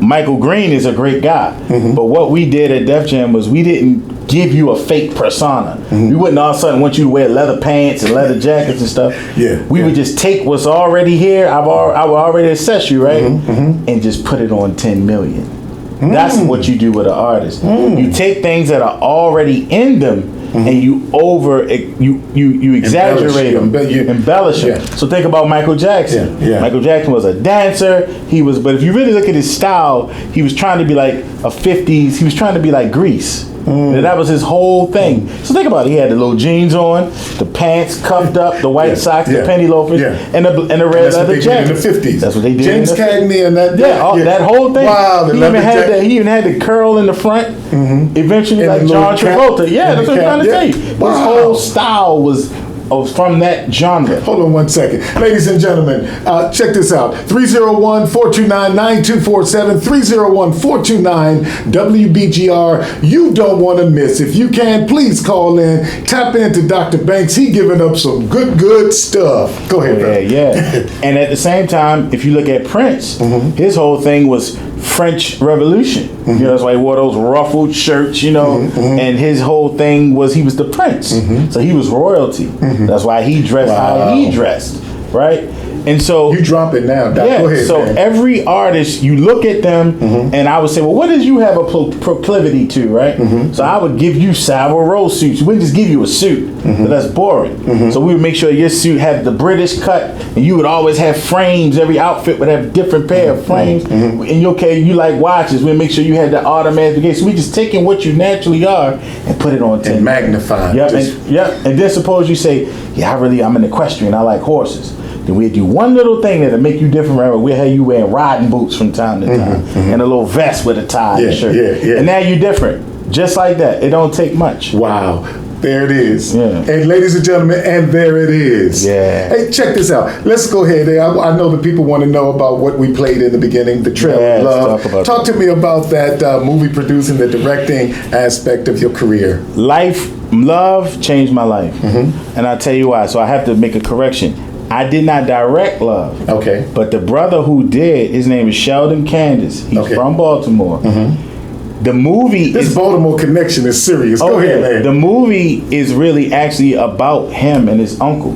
Michael Green is a great guy, but what we did at Def Jam was we didn't give you a fake persona. We wouldn't all of a sudden want you to wear leather pants and leather jackets and stuff. We would just take what's already here. I would already assess you, right? And just put it on 10 million. That's what you do with an artist. You take things that are already in them and you exaggerate them, embellish them. So think about Michael Jackson. Michael Jackson was a dancer. But if you really look at his style, he was trying to be like a 50s. He was trying to be like Grease. And that was his whole thing. So think about it. He had the little jeans on, the pants cuffed up, the white socks, the penny loafers, and the red leather jacket.
In the 50s.
That's what they did.
James Cagney and that.
That whole thing.
Wow,
he even had the curl in the front. Eventually,
and
like John Travolta. Yeah, that's what I'm trying to tell you.
Wow.
His whole style was from that genre.
Hold on one second. Ladies and gentlemen, check this out. 301-429-9247, 301-429-WBGR. You don't want to miss. If you can, please call in. Tap into Dr. Banks. He giving up some good stuff. Go ahead, bro.
Yeah. And at the same time, if you look at Prince, his whole thing was French Revolution. You know, that's why he wore those ruffled shirts, you know, and his whole thing was he was the prince. So he was royalty. That's why he dressed how he dressed, right? And so
you drop it now, Doc. Go ahead,
so
man.
every artist, you look at them, and I would say, well, what did you have a proclivity to, right? So I would give you Savile Row suits. We wouldn't just give you a suit, but that's boring. So we would make sure your suit had the British cut, and you would always have frames. Every outfit would have a different pair of frames. And you like watches, we'd make sure you had the automatic. So we just taking what you naturally are and put it on 10.
And magnify.
And then suppose you say, I'm an equestrian, I like horses. Then we'd do one little thing that'll make you different. Right? We'll have you wearing riding boots from time to time and a little vest with a tie and shirt. And now you're different. Just like that. It don't take much.
Wow. There it is.
Yeah.
And ladies and gentlemen, and there it is.
Yeah.
Hey, check this out. Let's go ahead. I know that people want to know about what we played in the beginning, the Trail of Love. Talk to me about that movie producing, the directing aspect of your career.
Love changed my life. And I'll tell you why. So I have to make a correction. I did not direct Love.
Okay.
But the brother who did, his name is Sheldon Candace. He's from Baltimore. The movie
This Baltimore connection is serious. Go ahead, man.
The movie is really actually about him and his uncle.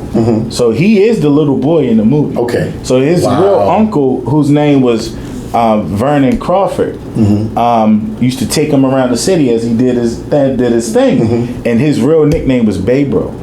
So he is the little boy in the movie.
Okay.
So his real uncle, whose name was Vernon Crawford, used to take him around the city as he did his thing. And his real nickname was Baybro.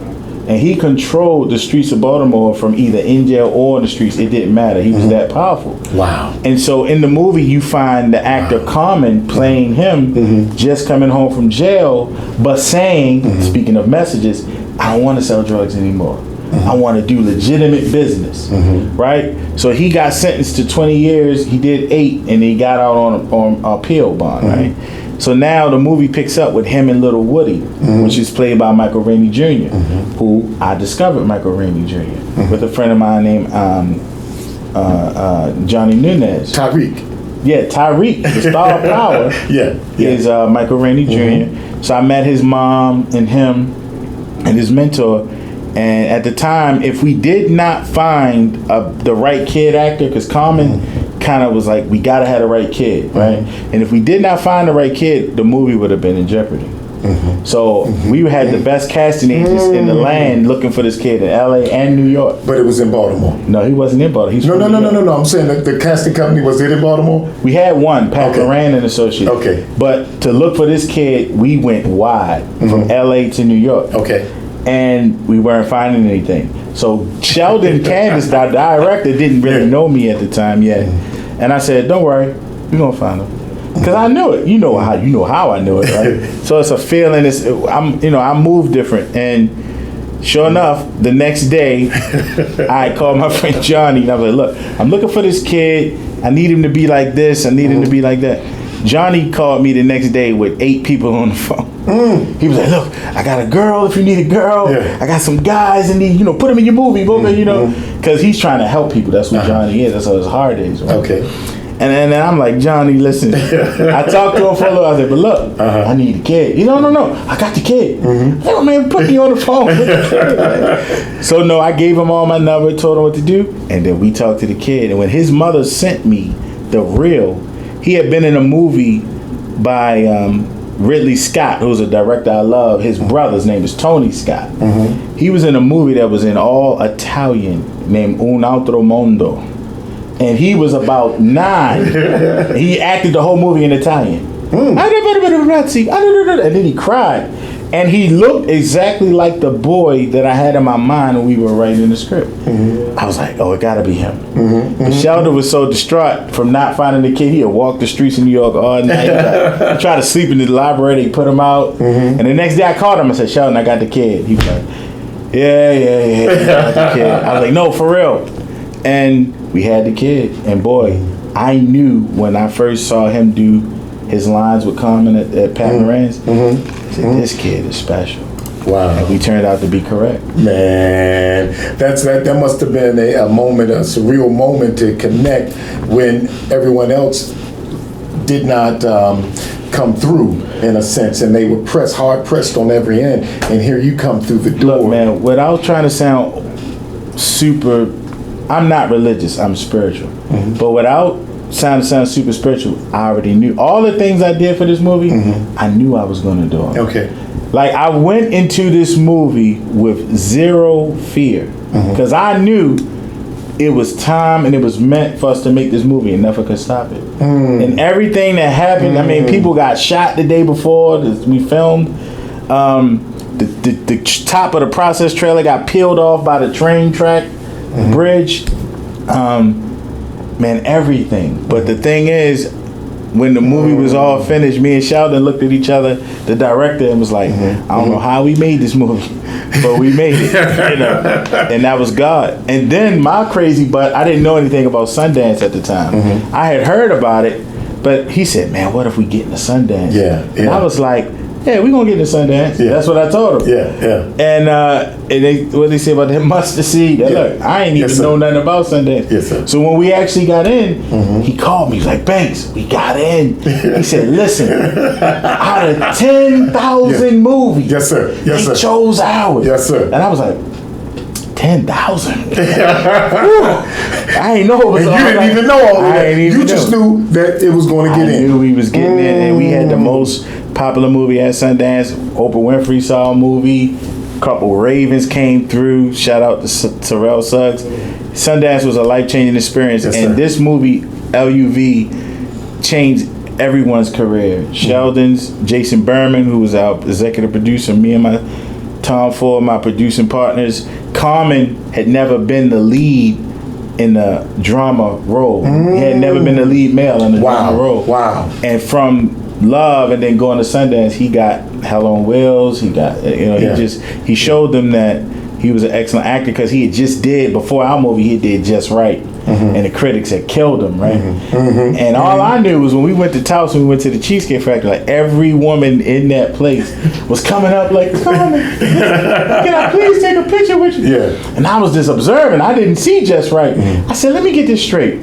And he controlled the streets of Baltimore from either in jail or in the streets. It didn't matter. He was that powerful.
Wow.
And so in the movie, you find the actor Common playing him, just coming home from jail, but saying, speaking of messages, I don't want to sell drugs anymore. I want to do legitimate business, right? So he got sentenced to 20 years. He did 8, and he got out on appeal bond, right? So now the movie picks up with him and Little Woody, which is played by Michael Rainey Jr., who I discovered Michael Rainey Jr. with a friend of mine named Johnny Nunez.
Tyreek.
Yeah, Tyreek, the star of Power, is Michael Rainey Jr. So I met his mom and him and his mentor. And at the time, if we did not find the right kid actor, because Common kind of was like, we gotta have the right kid, right? And if we did not find the right kid, the movie would have been in jeopardy. So we had the best casting agents in the land looking for this kid in LA and New York.
But it was in Baltimore.
No, he wasn't in Baltimore.
No. I'm saying that the casting company, was it in Baltimore?
We had one, Pat Moran and Associates.
Okay.
But to look for this kid, we went wide from LA to New York.
Okay.
And we weren't finding anything. So Sheldon Candace, the director, didn't really know me at the time yet. And I said, don't worry, we're going to find him. Because I knew it. You know how I knew it, right? So it's a feeling. I move different. And sure enough, the next day, I called my friend Johnny, and I was like, look, I'm looking for this kid. I need him to be like this. I need him to be like that. Johnny called me the next day with 8 people on the phone. He was like, look, I got a girl if you need a girl. I got some guys and need, put them in your movie, because he's trying to help people. That's what Johnny is. That's what his heart is, right? Okay. And then I'm like, Johnny, listen. I talked to him for a little. I said, but look, I need a kid. He said, no, I got the kid. I said, oh, man, put me on the phone. So, no, I gave him all my number, told him what to do, and then we talked to the kid. And when his mother sent me the reel, he had been in a movie by Ridley Scott, who's a director I love. His brother's name is Tony Scott. He was in a movie that was in all Italian named Un Altro Mondo. And he was about 9. He acted the whole movie in Italian. And then he cried. And he looked exactly like the boy that I had in my mind when we were writing the script. I was like, oh, it gotta be him. And Sheldon was so distraught from not finding the kid. He had walked the streets of New York all night. He tried to sleep in the library. They put him out. And the next day I called him. I said, Sheldon, I got the kid. He was like, yeah. I got the kid. I was like, no, for real. And we had the kid. And boy, I knew when I first saw him do his lines with Carmen at Pat Moran's, I said, this kid is special.
Wow.
And we turned out to be correct.
Man, that must have been a moment, a surreal moment to connect when everyone else did not come through, in a sense, and they were hard pressed on every end, and here you come through the door.
Look, man, without trying to sound super, I'm not religious, I'm spiritual. But without sound super spiritual, I already knew all the things I did for this movie. I knew I was going to do it.
Okay.
Like, I went into this movie with zero fear because I knew it was time and it was meant for us to make this movie and nothing could stop it. And everything that happened, I mean, people got shot the day before we filmed. The top of the process trailer got peeled off by the train track bridge. Man, everything. But the thing is, when the movie was all finished, me and Sheldon looked at each other, the director, and was like, I don't know how we made this movie, but we made it, you know, and that was God. And then my crazy butt, I didn't know anything about Sundance at the time. I had heard about it, but he said, man, what if we get into Sundance? And I was like, yeah, we're going to get into Sundance. That's what I told him. And what they say about that mustard seed, look, I ain't even know nothing about Sundance. So when we actually got in, he called me. He was like, Banks, we got in. He said, listen, out of 10,000 movies, they chose ours. And I was like, 10,000. I ain't know it was
and you didn't even know all of that. You just knew that it was going to get in.
I knew we was getting in, and we had the most popular movie at Sundance. Oprah Winfrey saw a movie. A couple Ravens came through. Shout out to Terrell Suggs. Sundance was a life-changing experience, and this movie, LUV, changed everyone's career. Sheldon's, Jason Berman, who was our executive producer, me and my Tom Ford, my producing partners. Carmen had never been the lead in a drama role. He had never been the lead male in a drama role. And from Love and then going to Sundance, he got Hell on Wheels. He got, he showed them that he was an excellent actor because he had just did, before our movie, he did Just Right. And the critics had killed him, right? And all I knew was when we went to Taos, when we went to the Cheesecake Factory, like every woman in that place was coming up like, Carmen, can I please take a picture with you? And I was just observing. I didn't see Just Right. I said, let me get this straight.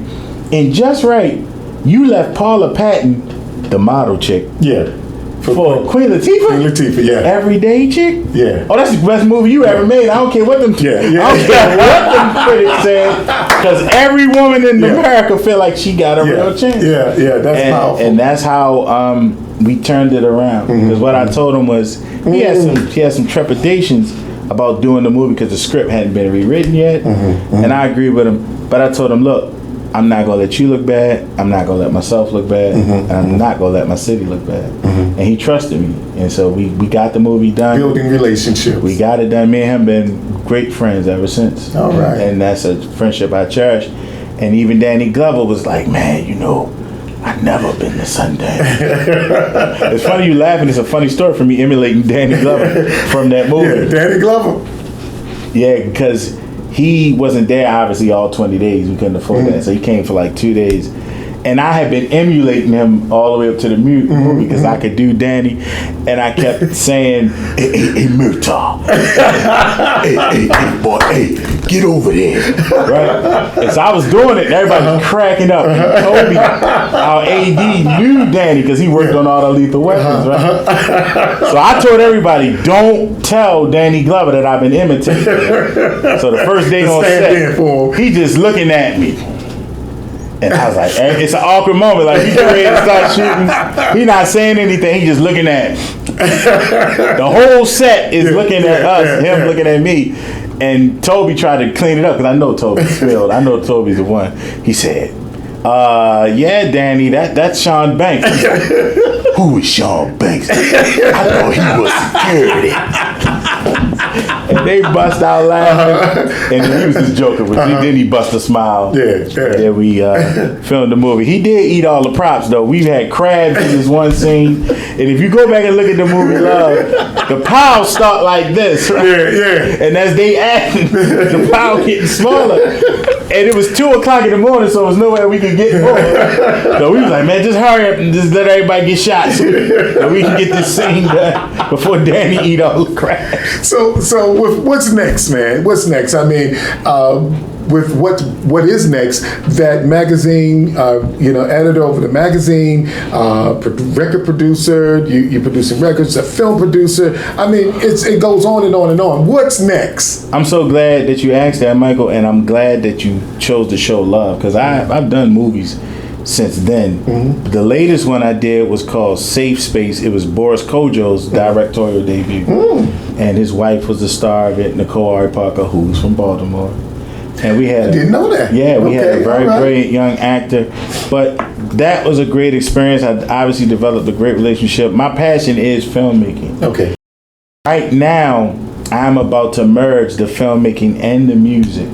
In Just Right, you left Paula Patton, the model chick, for Queen Latifah? Everyday chick? Oh, that's the best movie you ever made. I don't care what them I don't care what them critics said, because every woman in America feel like she got a real chance.
That's powerful.
And that's how we turned it around. Because what I told him was he had some trepidations about doing the movie because the script hadn't been rewritten yet. And I agreed with him. But I told him, look, I'm not going to let you look bad. I'm not going to let myself look bad. And I'm not going to let my city look bad. And he trusted me. And so we got the movie done.
Building relationships.
We got it done. Me and him been great friends ever since.
All right.
And that's a friendship I cherish. And even Danny Glover was like, man, I've never been to Sundance. It's funny you laughing. It's a funny story for me emulating Danny Glover from that movie.
Danny Glover.
Yeah, because he wasn't there, obviously, all 20 days. We couldn't afford that. So he came for like 2 days. And I had been emulating him all the way up to the movie because I could do Danny. And I kept saying, hey, Murtaugh. hey, boy, hey, get over there. Right? And so I was doing it, and everybody was cracking up. And Toby, our AD, knew Danny because he worked on all the Lethal Weapons, right? So I told everybody, don't tell Danny Glover that I've been imitating. So the first day on set, he just looking at me. And I was like, it's an awkward moment. Like, he get ready to start shooting. He not saying anything. He just looking at me. The whole set is looking at us, him looking at me. And Toby tried to clean it up because I know Toby spilled. I know Toby's the one. He said, Yeah, Danny, that's Sean Banks. Who is Sean Banks? I thought he was security. And they bust out laughing. And then he was just joking with me. Then he bust a smile.
Yeah.
And then we filmed the movie. He did eat all the props, though. We had crabs in this one scene. And if you go back and look at the movie Love, the piles start like this, right?
Yeah.
And as they add, the pile getting smaller. And it was 2 o'clock in the morning, so there was nowhere we could get more. So we was like, man, just hurry up and just let everybody get shot so we can get this scene done before Danny eat all the crabs.
So with what's next, man? What's next? I mean, with what is next? That magazine, editor over the magazine, record producer. You producing records, a film producer. I mean, it goes on and on and on. What's next?
I'm so glad that you asked that, Michael, and I'm glad that you chose to show love because I've done movies since then. Mm-hmm. The latest one I did was called Safe Space. It was Boris Kodjoe's directorial debut. And his wife was the star of it, Nicole Ari Parker, who's from Baltimore. And we had
I didn't know that.
Yeah, we had a very brilliant young actor. But that was a great experience. I obviously developed a great relationship. My passion is filmmaking.
Okay.
Right now, I'm about to merge the filmmaking and the music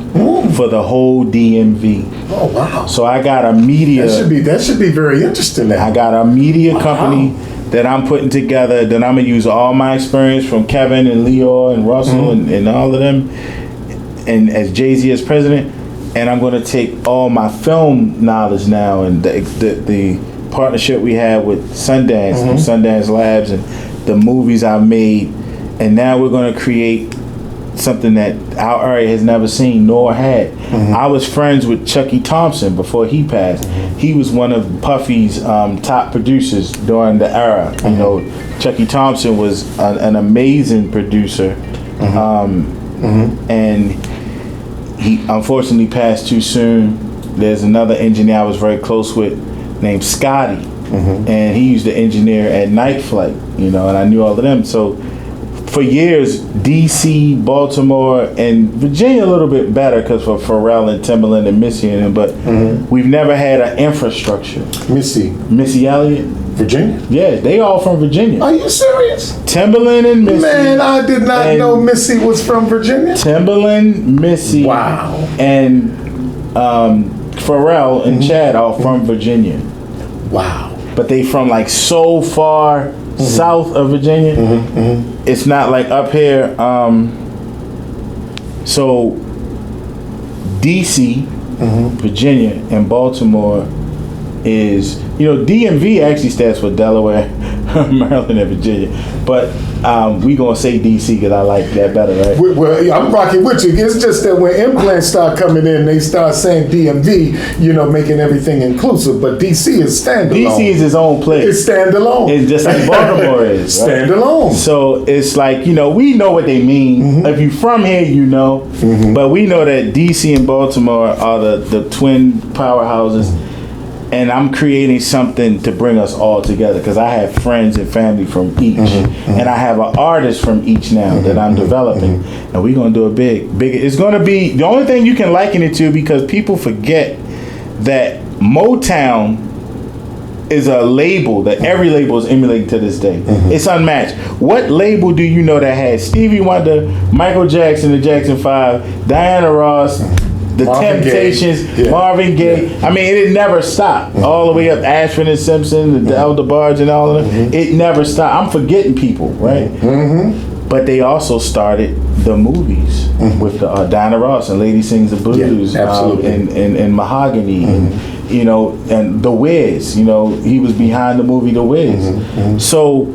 for the whole DMV.
Oh wow!
So I got a media.
That should be very interesting. Now.
I got a media company that I'm putting together. That I'm gonna use all my experience from Kevin and Leo and Russell and all of them, and as Jay-Z as president. And I'm gonna take all my film knowledge now and the partnership we had with Sundance, Sundance Labs, and the movies I've made. And now we're going to create something that our area has never seen nor had. I was friends with Chucky Thompson before he passed. He was one of Puffy's top producers during the era. You know, Chucky Thompson was an amazing producer. And he unfortunately passed too soon. There's another engineer I was very close with named Scotty. And he used to engineer at Night Flight, and I knew all of them. So for years, DC, Baltimore, and Virginia a little bit better because for Pharrell and Timbaland and Missy and them, but we've never had an infrastructure. Missy Elliott.
Virginia?
Yeah, they all from Virginia.
Are you serious?
Timbaland and Missy.
Man, I did not know Missy was from Virginia.
Timbaland, Missy.
Wow.
And Pharrell and Chad are from Virginia.
Wow.
But they from like so far south of Virginia. It's not like up here. So DC, Virginia, and Baltimore is, DMV actually stands for Delaware, Maryland, and Virginia. But we gonna say DC because I like that better, right?
Well, I'm rocking with you. It's just that when implants start coming in, they start saying DMV, making everything inclusive. But DC is standalone.
DC is its own place.
It's standalone.
It's just like Baltimore is. Right?
Standalone.
So it's like, we know what they mean. If you're from here, But we know that DC and Baltimore are the twin powerhouses. And I'm creating something to bring us all together because I have friends and family from each. And I have an artist from each now that I'm developing. And we're going to do a big. It's going to be, the only thing you can liken it to, because people forget that Motown is a label that every label is emulating to this day. It's unmatched. What label do you know that had Stevie Wonder, Michael Jackson, the Jackson 5, Diana Ross, the Marvin Temptations, Gaye. Marvin Gaye. I mean, it never stopped. All the way up Ashford and Simpson, the Elder Barge and all of them. It never stopped. I'm forgetting people, right? But they also started the movies with the Diana Ross and Lady Sings the Blues, and Mahogany, and and The Wiz. He was behind the movie The Wiz. So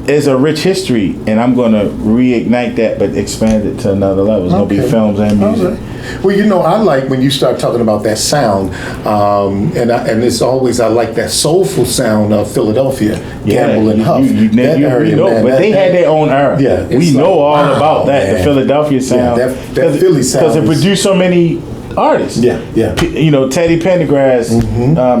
there's a rich history, and I'm going to reignite that, but expand it to another level. It's going to be films and music.
Well, I like when you start talking about that sound, and it's always, I like that soulful sound of Philadelphia, Gamble and Huff.
But they had their own era. Yeah, we know all about that, the Philadelphia sound.
That Philly sound.
Because it produced so many artists.
Yeah.
You know, Teddy Pendergrass,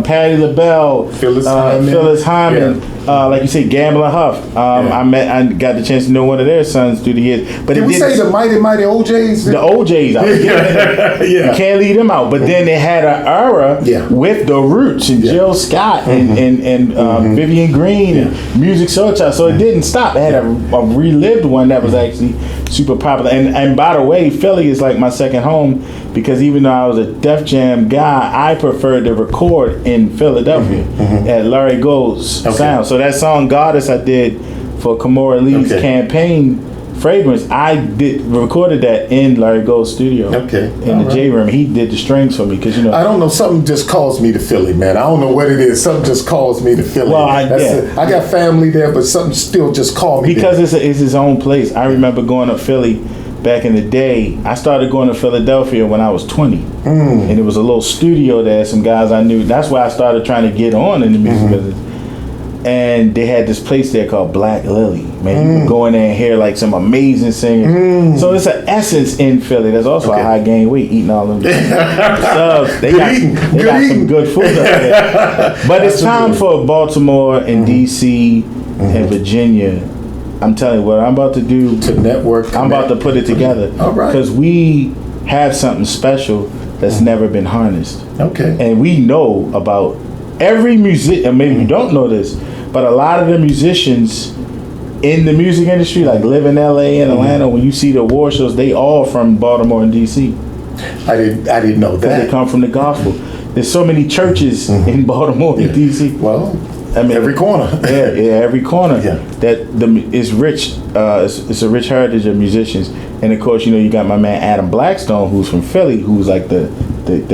Patti LaBelle, Phyllis Hyman. Like you say, Gambler Huff. I got the chance to know one of their sons through the years. But
did we say the mighty OJs?
The OJs. You can't leave them out. But then they had an era with the Roots and Jill Scott and Vivian Green and Music Soul Child. So it didn't stop. It had a relived one that was actually super popular. And by the way, Philly is like my second home because even though I was a Def Jam guy, I preferred to record in Philadelphia at Larry Gold's sound. So that song Goddess I did for Kimora Lee's campaign fragrance, I recorded that in Larry Gold's studio in the J room. He did the strings for me because
I don't know, something just calls me to Philly, man. I don't know what it is. Something just calls me to Philly. Well, I got family there, but something still just called me
because it's his own place. I remember going to Philly back in the day. I started going to Philadelphia when I was 20, and it was a little studio there. Some guys I knew. That's why I started trying to get on in the music business. And they had this place there called Black Lily. Man, you can go in there and hear like some amazing singers. So it's an essence in Philly. There's also a high gain weight eating all them subs. They got some good food up there. But it's time for Baltimore and DC and Virginia. I'm telling you what I'm about to do.
To network.
I'm about to put it together.
All right.
Because we have something special that's never been harnessed.
Okay.
And we know about every musician, and maybe you don't know this, but a lot of the musicians in the music industry, like live in LA and Atlanta, when you see the award shows, they all from Baltimore and DC.
I didn't know that.
They come from the gospel. There's so many churches in Baltimore and DC.
Well, I mean, every corner.
every corner. That is rich. It's a rich heritage of musicians, and of course, you got my man Adam Blackstone, who's from Philly, who's like the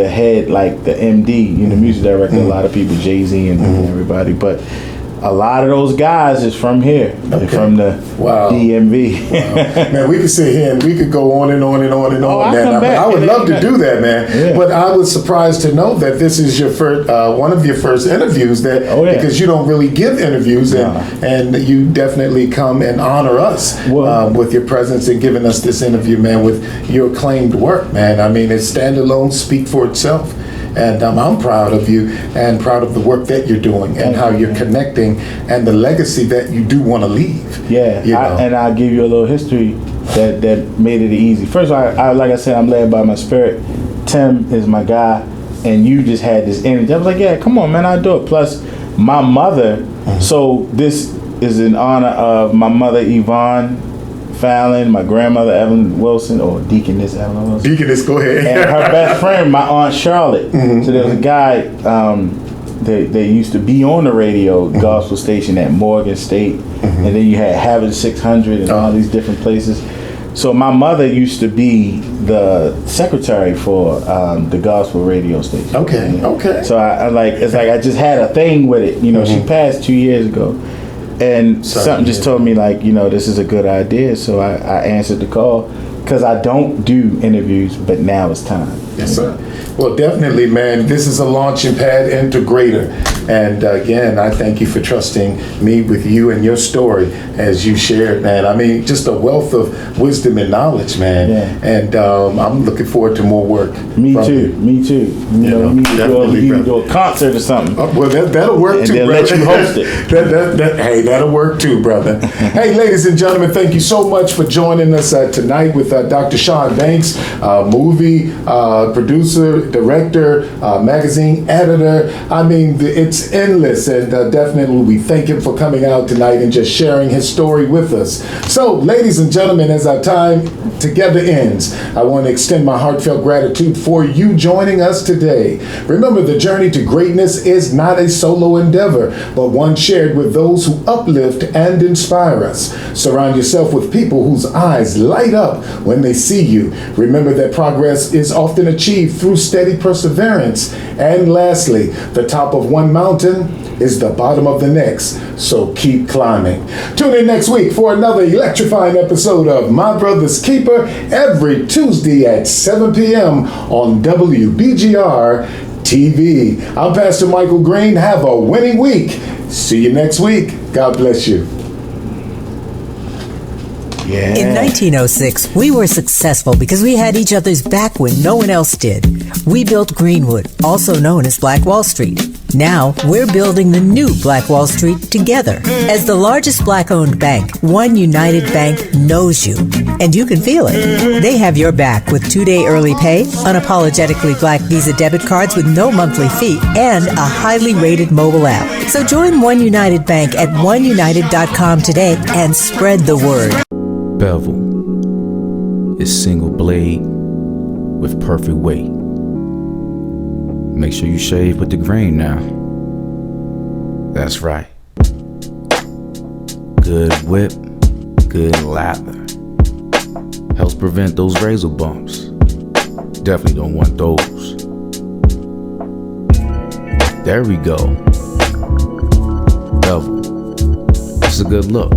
head, like the MD, music director. A lot of people, Jay-Z and everybody, but a lot of those guys is from here. They're from the DMV.
Man, we could sit here and we could go on and on and on and on, man. I would love to do that, man. But I was surprised to know that this is your first, one of your first interviews. Because you don't really give interviews, and you definitely come and honor us with your presence and giving us this interview, man, with your acclaimed work, man. I mean, it's standalone, speak for itself. And I'm proud of you and proud of the work that you're doing and how you're connecting and the legacy that you do want to leave.
And I'll give you a little history that made it easy. First of all, like I said, I'm led by my spirit. Tim is my guy, and you just had this energy. I was like, yeah, come on, man, I'll do it. Plus, my mother, so this is in honor of my mother, Yvonne Fallon, my grandmother Evelyn Wilson, or Deaconess Evelyn Wilson.
Deaconess, go ahead.
And her best friend, my Aunt Charlotte. So there was a guy that used to be on the radio, gospel station at Morgan State, and then you had Having 600 and all these different places. So my mother used to be the secretary for the gospel radio station.
Okay.
So it's like I just had a thing with it. She passed 2 years ago. And something just told me, this is a good idea. So I answered the call because I don't do interviews, but now it's time.
Yes, sir. Well, definitely, man. This is a launching pad into greater. And again, I thank you for trusting me with you and your story as you shared, man. I mean, just a wealth of wisdom and knowledge, man. And I'm looking forward to more work.
Me too. We need to do a concert or something.
Well, that'll work too,
brother.
Let
you host it.
Hey, that'll work too, brother. Hey, ladies and gentlemen, thank you so much for joining us tonight with Dr. Sean Banks, movie producer, director, magazine editor. I mean, it's endless, and definitely we thank him for coming out tonight and just sharing his story with us. So, ladies and gentlemen, as our time together ends, I want to extend my heartfelt gratitude for you joining us today. Remember, the journey to greatness is not a solo endeavor, but one shared with those who uplift and inspire us. Surround yourself with people whose eyes light up when they see you. Remember that progress is often achieved through steady perseverance. And lastly, the top of one mountain is the bottom of the next, so keep climbing. Tune in next week for another electrifying episode of My Brother's Keeper every Tuesday at 7 p.m. on WBGR TV. I'm Pastor Michael Green. Have a winning week. See you next week. God bless you.
Yeah.
In 1906, we were successful because we had each other's back when no one else did. We built Greenwood, also known as Black Wall Street. Now, we're building the new Black Wall Street together. As the largest Black-owned bank, One United Bank knows you, and you can feel it. They have your back with 2-day early pay, unapologetically Black Visa debit cards with no monthly fee, and a highly rated mobile app. So join One United Bank at oneunited.com today and spread the word.
Bevel is single blade with perfect weight. Make sure you shave with the grain now. That's right. Good whip, good lather. Helps prevent those razor bumps. Definitely don't want those. There we go. Bevel. It's a good look.